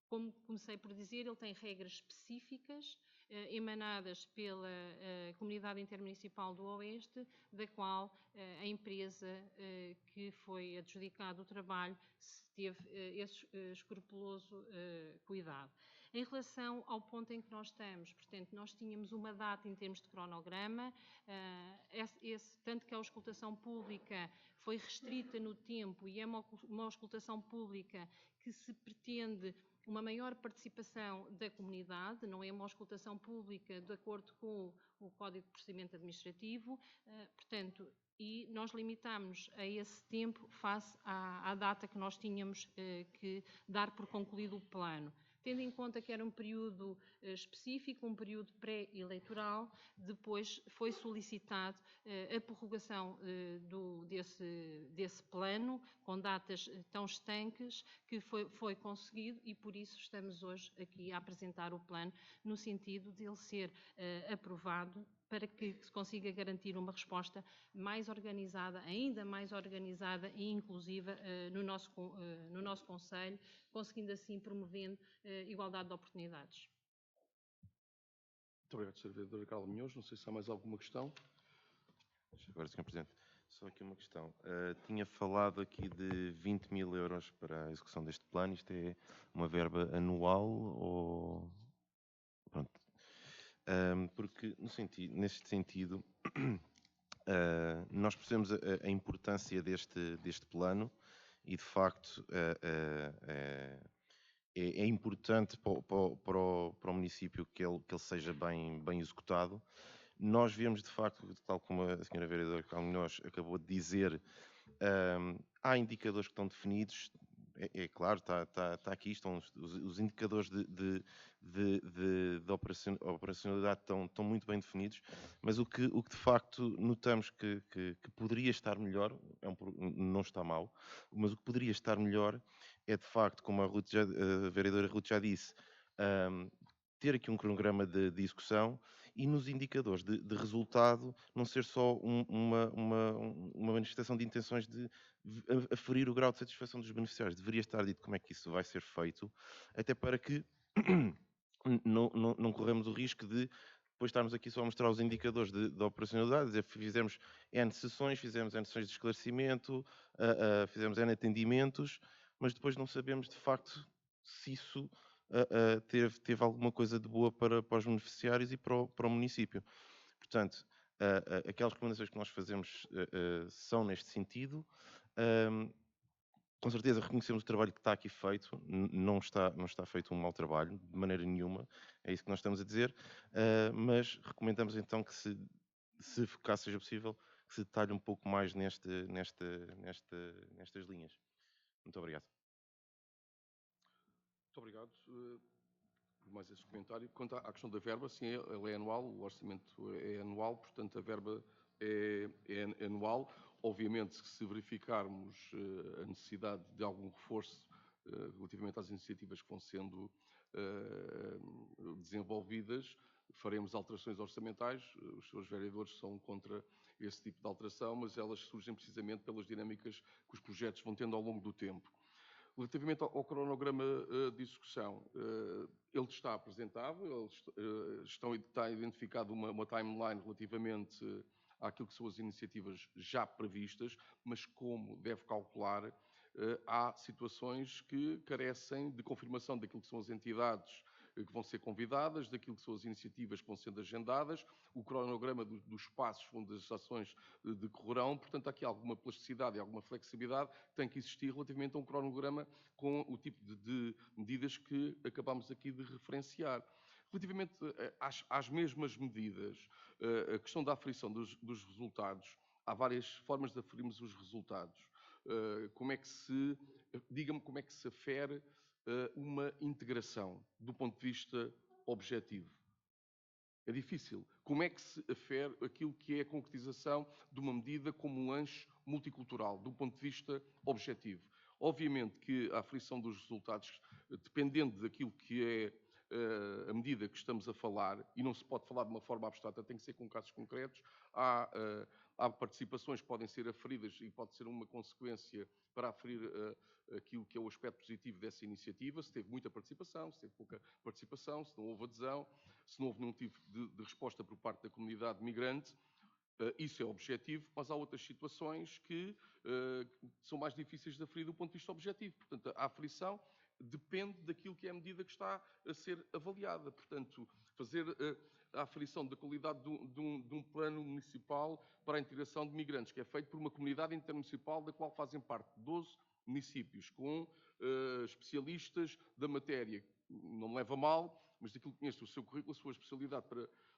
Como comecei por dizer, ele tem regras específicas emanadas pela Comunidade Intermunicipal do Oeste, da qual a empresa que foi adjudicado o trabalho teve esse escrupuloso cuidado. Em relação ao ponto em que nós estamos, portanto, nós tínhamos uma data em termos de cronograma, tanto que a auscultação pública foi restrita no tempo e é uma auscultação pública que se pretende uma maior participação da comunidade, não é uma auscultação pública de acordo com o Código de Procedimento Administrativo, portanto, e nós limitamos a esse tempo face à data que nós tínhamos que dar por concluído o plano. Tendo em conta que era um período específico, um período pré-eleitoral, depois foi solicitado a prorrogação desse plano, com datas tão estanques, que foi conseguido e por isso estamos hoje aqui a apresentar o plano, no sentido de ele ser aprovado para que se consiga garantir uma resposta mais organizada, ainda mais organizada e inclusiva no nosso Conselho, conseguindo assim promovendo igualdade de oportunidades. Muito obrigado, Sra. Vereadora Carla Minhões. Não sei se há mais alguma questão. Agora, Sr. Presidente, só aqui uma questão. Tinha falado aqui de 20 mil euros para a execução deste plano. Isto é uma verba anual ou... Pronto. Porque, neste sentido, nós percebemos a importância deste plano e, de facto, é importante para o município que ele seja bem executado. Nós vemos, de facto, tal como a senhora vereadora Calminhós acabou de dizer, há indicadores que estão definidos. É claro, está aqui, estão os indicadores de operacionalidade estão muito bem definidos, mas o que de facto notamos que poderia estar melhor, não está mal, mas o que poderia estar melhor é, de facto, como a vereadora Ruth já disse, ter aqui um cronograma de execução e nos indicadores de resultado não ser só uma manifestação de intenções de aferir o grau de satisfação dos beneficiários. Deveria estar dito como é que isso vai ser feito, até para que não corremos o risco de depois estarmos aqui só a mostrar os indicadores de operacionalidade, dizer, fizemos N sessões, fizemos N sessões de esclarecimento, fizemos N atendimentos, mas depois não sabemos de facto se isso teve alguma coisa de boa para os beneficiários e para o município. Portanto, aquelas recomendações que nós fazemos são neste sentido. Com certeza reconhecemos o trabalho que está aqui feito, não está feito um mau trabalho, de maneira nenhuma, é isso que nós estamos a dizer, mas recomendamos então que se caso seja possível, que se detalhe um pouco mais nestas linhas. Muito obrigado. Muito obrigado por mais esse comentário. Quanto à questão da verba, sim, ela é anual, o orçamento é anual, portanto a verba é anual. Obviamente que se verificarmos a necessidade de algum reforço relativamente às iniciativas que vão sendo desenvolvidas, faremos alterações orçamentais. Os senhores vereadores são contra esse tipo de alteração, mas elas surgem precisamente pelas dinâmicas que os projetos vão tendo ao longo do tempo. Relativamente ao cronograma de execução, ele está apresentável, está identificado uma timeline relativamente àquilo que são as iniciativas já previstas, mas como deve calcular, há situações que carecem de confirmação daquilo que são as entidades que vão ser convidadas, daquilo que são as iniciativas que vão sendo agendadas, o cronograma dos passos onde as ações decorrerão. Portanto, há aqui alguma plasticidade e alguma flexibilidade que tem que existir relativamente a um cronograma com o tipo de medidas que acabamos aqui de referenciar. Relativamente às mesmas medidas, a questão da aferição dos resultados, há várias formas de aferirmos os resultados. Diga-me como é que se afere uma integração do ponto de vista objetivo. É difícil. Como é que se afere aquilo que é a concretização de uma medida como um lanche multicultural, do ponto de vista objetivo? Obviamente que a aferição dos resultados, dependendo daquilo que é a medida que estamos a falar, e não se pode falar de uma forma abstrata, tem que ser com casos concretos, há participações que podem ser aferidas e pode ser uma consequência para aferir aquilo que é o aspecto positivo dessa iniciativa, se teve muita participação, se teve pouca participação, se não houve adesão, se não houve nenhum tipo de resposta por parte da comunidade migrante. Isso é objetivo, mas há outras situações que são mais difíceis de aferir do ponto de vista objetivo. Portanto, a aferição depende daquilo que é a medida que está a ser avaliada. Portanto, fazer a aferição da qualidade de um plano municipal para a integração de migrantes, que é feito por uma comunidade intermunicipal da qual fazem parte 12 municípios, com especialistas da matéria. Não me leva a mal, mas daquilo que conheço o seu currículo, a sua especialidade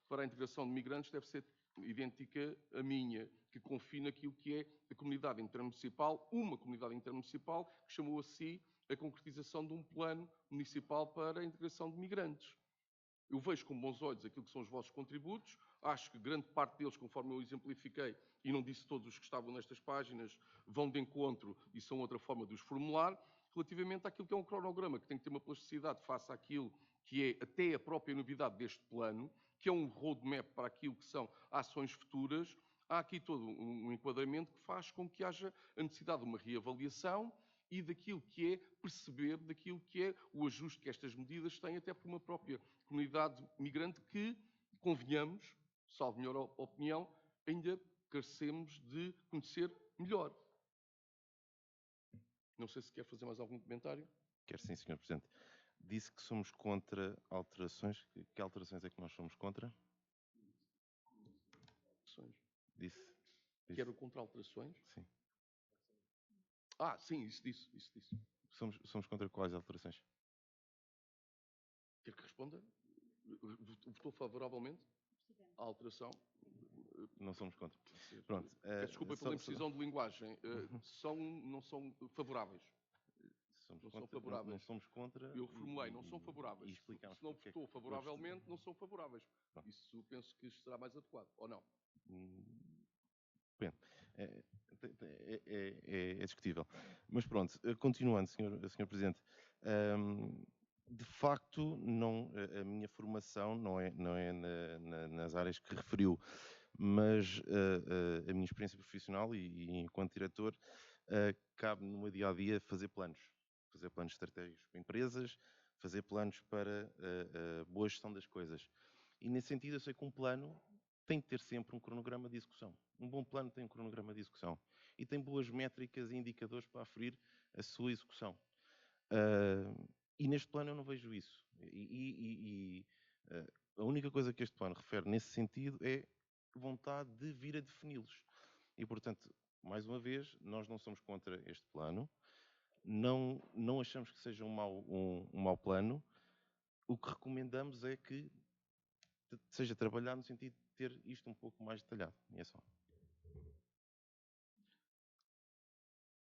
para a integração de migrantes deve ser idêntica à minha, que confina aquilo que é a comunidade intermunicipal, uma comunidade intermunicipal que chamou a si a concretização de um plano municipal para a integração de migrantes. Eu vejo com bons olhos aquilo que são os vossos contributos, acho que grande parte deles, conforme eu exemplifiquei, e não disse todos os que estavam nestas páginas, vão de encontro e são outra forma de os formular, relativamente àquilo que é um cronograma, que tem que ter uma plasticidade face àquilo que é até a própria novidade deste plano, que é um roadmap para aquilo que são ações futuras. Há aqui todo um enquadramento que faz com que haja a necessidade de uma reavaliação e daquilo que é perceber daquilo que é o ajuste que estas medidas têm até por uma própria comunidade migrante que, convenhamos, salvo melhor opinião, ainda carecemos de conhecer melhor. Não sei se quer fazer mais algum comentário. Quero sim, Sr. Presidente. Disse que somos contra alterações. Que alterações é que nós somos contra? Disse. Quero contra alterações? Sim. Sim, isso disse. Somos contra quais alterações? Quer que responda? Votou favoravelmente à alteração? Não somos contra. Pronto. Peço desculpa pela imprecisão de linguagem. Não são favoráveis. Não são favoráveis. Não somos contra. Eu reformulei, não são favoráveis. Se não votou favoravelmente, não são favoráveis. Isso penso que será mais adequado, ou não? Bem, é discutível. Mas pronto, continuando, Sr. Presidente. De facto, a minha formação não é nas áreas que referiu, mas a minha experiência profissional e enquanto diretor, cabe no meu dia-a-dia fazer planos estratégicos para empresas, fazer planos para a boa gestão das coisas. E nesse sentido, eu sei que um plano tem que ter sempre um cronograma de execução. Um bom plano tem um cronograma de execução e tem boas métricas e indicadores para aferir a sua execução. E neste plano eu não vejo isso. A única coisa que este plano refere nesse sentido é vontade de vir a defini-los. E, portanto, mais uma vez, nós não somos contra este plano, não achamos que seja um mau plano. O que recomendamos é que seja trabalhado no sentido de ter isto um pouco mais detalhado. E é só.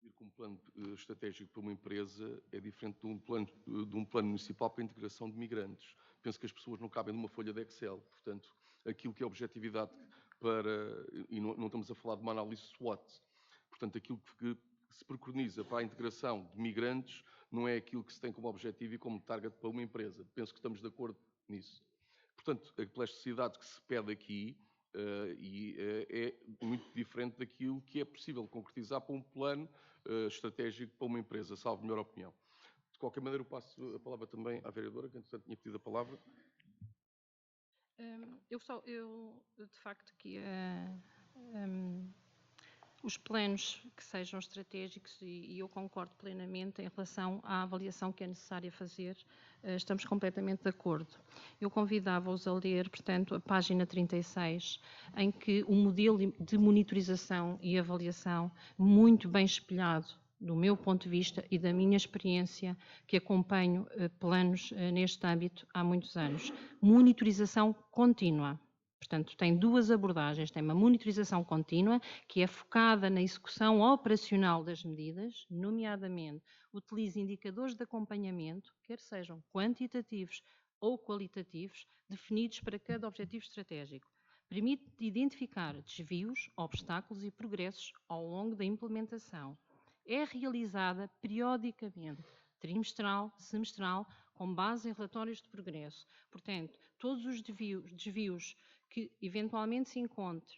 Ir com um plano estratégico para uma empresa é diferente de um plano municipal para a integração de migrantes. Penso que as pessoas não cabem numa folha de Excel. Portanto, aquilo que é objetividade e não estamos a falar de uma análise SWOT. Portanto, aquilo que se preconiza para a integração de migrantes não é aquilo que se tem como objetivo e como target para uma empresa. Penso que estamos de acordo nisso. Portanto, a plasticidade que se pede aqui é muito diferente daquilo que é possível concretizar para um plano estratégico para uma empresa, salvo melhor opinião. De qualquer maneira, eu passo a palavra também à vereadora, que entretanto tinha pedido a palavra. Eu de facto, que os planos que sejam estratégicos, e eu concordo plenamente em relação à avaliação que é necessária fazer, estamos completamente de acordo. Eu convidava-os a ler, portanto, a página 36, em que o modelo de monitorização e avaliação, muito bem espelhado, do meu ponto de vista e da minha experiência, que acompanho planos neste âmbito há muitos anos. Monitorização contínua. Portanto, tem duas abordagens. Tem uma monitorização contínua, que é focada na execução operacional das medidas, nomeadamente utiliza indicadores de acompanhamento, quer sejam quantitativos ou qualitativos, definidos para cada objetivo estratégico. Permite identificar desvios, obstáculos e progressos ao longo da implementação. É realizada periodicamente, trimestral, semestral, com base em relatórios de progresso. Portanto, todos os desvios que eventualmente se encontre,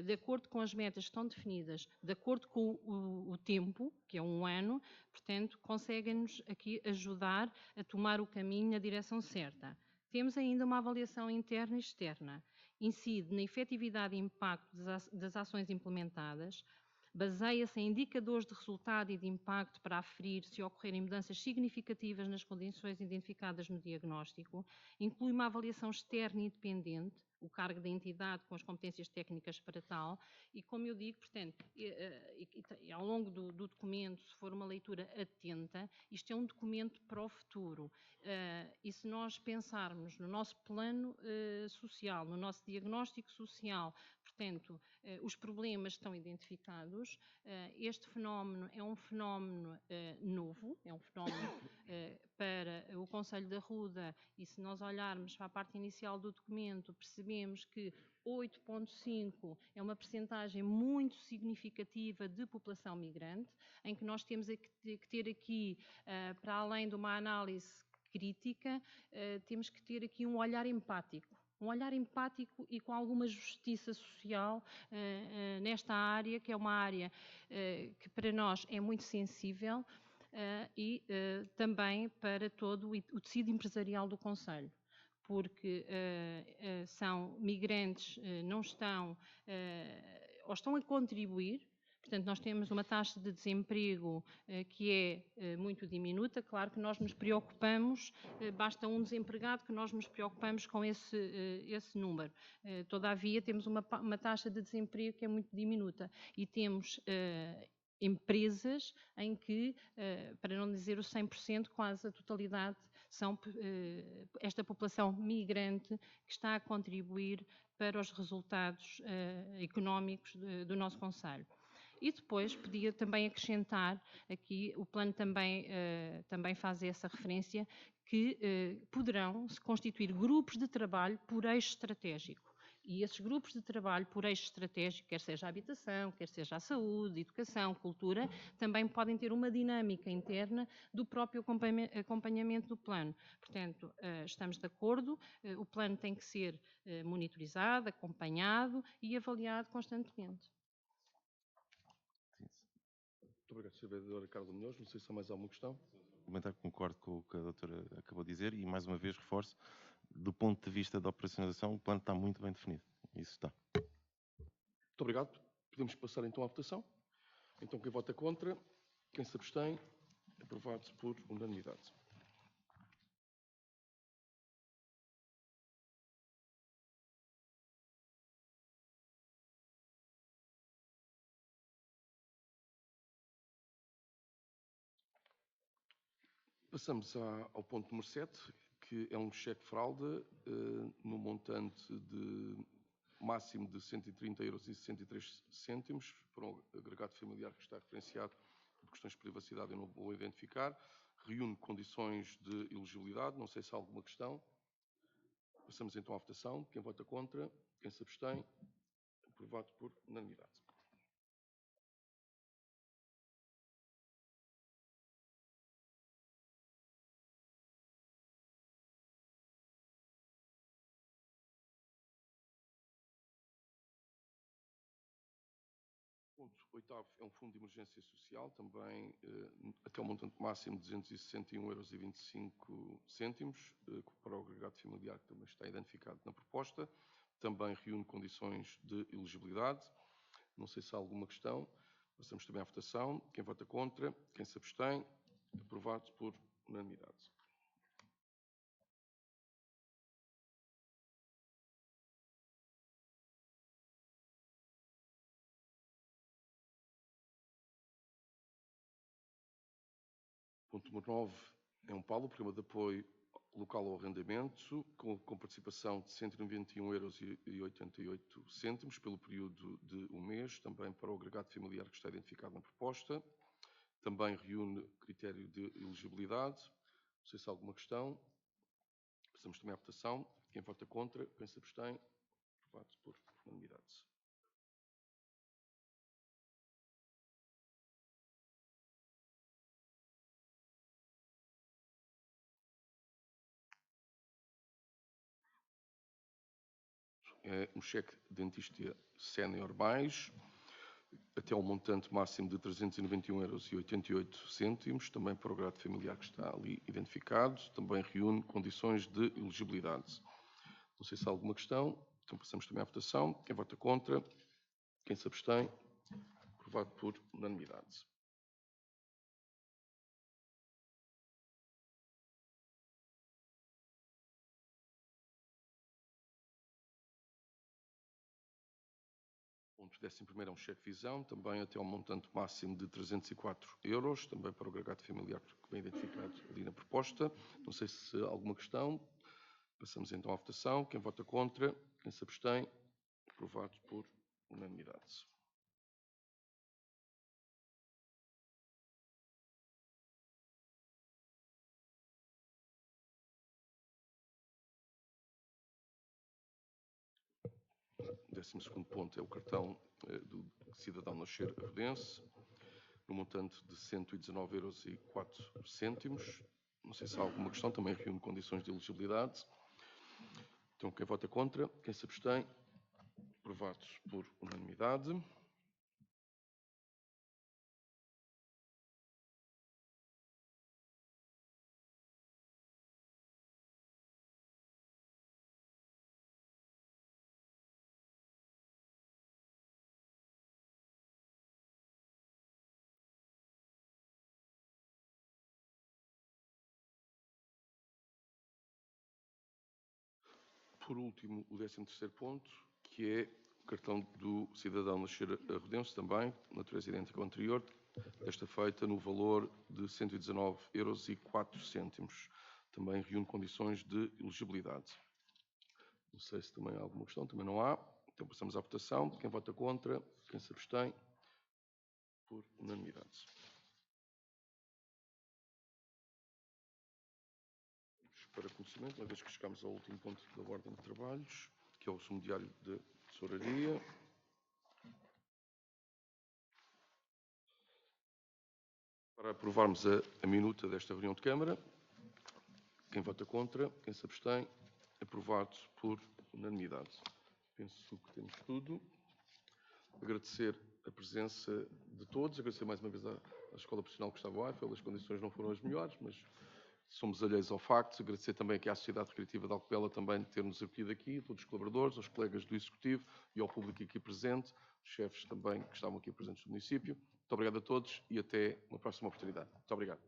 de acordo com as metas que estão definidas, de acordo com o tempo, que é 1 ano, portanto, conseguem-nos aqui ajudar a tomar o caminho na direção certa. Temos ainda uma avaliação interna e externa. Incide na efetividade e impacto das ações implementadas, baseia-se em indicadores de resultado e de impacto para aferir se ocorrerem mudanças significativas nas condições identificadas no diagnóstico, inclui uma avaliação externa e independente, o cargo da entidade com as competências técnicas para tal, e como eu digo, portanto, e ao longo do documento, se for uma leitura atenta, isto é um documento para o futuro. E se nós pensarmos no nosso plano social, no nosso diagnóstico social, portanto, os problemas estão identificados, este fenómeno é um fenómeno novo, é um fenómeno para o Concelho da Ruda, e se nós olharmos para a parte inicial do documento, percebemos que 8,5 é uma percentagem muito significativa de população migrante, em que nós temos que ter aqui, para além de uma análise crítica, temos que ter aqui um olhar empático e com alguma justiça social nesta área, que é uma área que para nós é muito sensível, e também para todo o tecido empresarial do Concelho, porque são migrantes, não estão, ou estão a contribuir. Portanto, nós temos uma taxa de desemprego que é muito diminuta. Claro que nós nos preocupamos, basta um desempregado que nós nos preocupamos com esse número. Todavia, temos uma taxa de desemprego que é muito diminuta e temos empresas em que, para não dizer o 100%, quase a totalidade são esta população migrante que está a contribuir para os resultados económicos do nosso concelho. E depois podia também acrescentar, aqui o plano também faz essa referência, que poderão se constituir grupos de trabalho por eixo estratégico. E esses grupos de trabalho por eixo estratégico, quer seja a habitação, quer seja a saúde, educação, cultura, também podem ter uma dinâmica interna do próprio acompanhamento do plano. Portanto, estamos de acordo, o plano tem que ser monitorizado, acompanhado e avaliado constantemente. Muito obrigado, Sr. Vereadora Carla Munhoz. Não sei se há mais alguma questão. Comentar que concordo com o que a doutora acabou de dizer e, mais uma vez, reforço, do ponto de vista da operacionalização, o plano está muito bem definido. Isso está. Muito obrigado. Podemos passar então à votação. Então, quem vota contra, quem se abstém, aprovado por unanimidade. Passamos ao ponto número 7, que é um cheque-fraude no montante de máximo de 130,63 € para um agregado familiar que está referenciado por questões de privacidade, eu não vou identificar. Reúne condições de elegibilidade, não sei se há alguma questão. Passamos então à votação. Quem vota contra, quem se abstém, aprovado por unanimidade. Ponto oitavo é um fundo de emergência social, também até o montante máximo de 261,25 € para o agregado familiar, que também está identificado na proposta. Também reúne condições de elegibilidade. Não sei se há alguma questão. Passamos também à votação. Quem vota contra, quem se abstém, aprovado por unanimidade. Ponto número 9 é um PALO, Programa de Apoio Local ao Arrendamento, com participação de 191,88 € pelo período de um mês, também para o agregado familiar que está identificado na proposta. Também reúne critério de elegibilidade. Não sei se há alguma questão. Passamos também à votação. Quem vota contra, quem se abstém, aprovado por unanimidade. É um cheque dentista sénior mais, até ao montante máximo de 391,88 €, também para o grado familiar que está ali identificado, também reúne condições de elegibilidade. Não sei se há alguma questão, então passamos também à votação. Quem vota contra, quem se abstém, aprovado por unanimidade. 11º é um cheque visão, também até ao montante máximo de 304 euros, também para o agregado familiar que vem identificado ali na proposta. Não sei se há alguma questão. Passamos então à votação. Quem vota contra? Quem se abstém? Aprovado por unanimidade. O 12º ponto é o cartão do cidadão nascer arrodense, no montante de 119,04 euros. Não sei se há alguma questão, também reúne condições de elegibilidade. Então, quem vota contra, quem se abstém, aprovados por unanimidade. Por último, o 13º ponto, que é o cartão do cidadão nascer arrodense, também, natureza idêntica ao anterior, desta feita no valor de 119,04 euros. Também reúne condições de elegibilidade. Não sei se também há alguma questão, também não há. Então passamos à votação. Quem vota contra, quem se abstém, por unanimidade. Para conhecimento, uma vez que chegamos ao último ponto da ordem de trabalhos, que é o sumo diário de tesouraria. Para aprovarmos a minuta desta reunião de Câmara, quem vota contra, quem se abstém, aprovado por unanimidade. Penso que temos tudo. Agradecer a presença de todos, agradecer mais uma vez à Escola Profissional Gustavo Eiffel. As condições não foram as melhores, mas somos alheios ao facto. Agradecer também aqui à Sociedade Recreativa de Alcopiela também de ter-nos acolhido aqui, a todos os colaboradores, aos colegas do Executivo e ao público aqui presente, os chefes também que estavam aqui presentes do município. Muito obrigado a todos e até uma próxima oportunidade. Muito obrigado.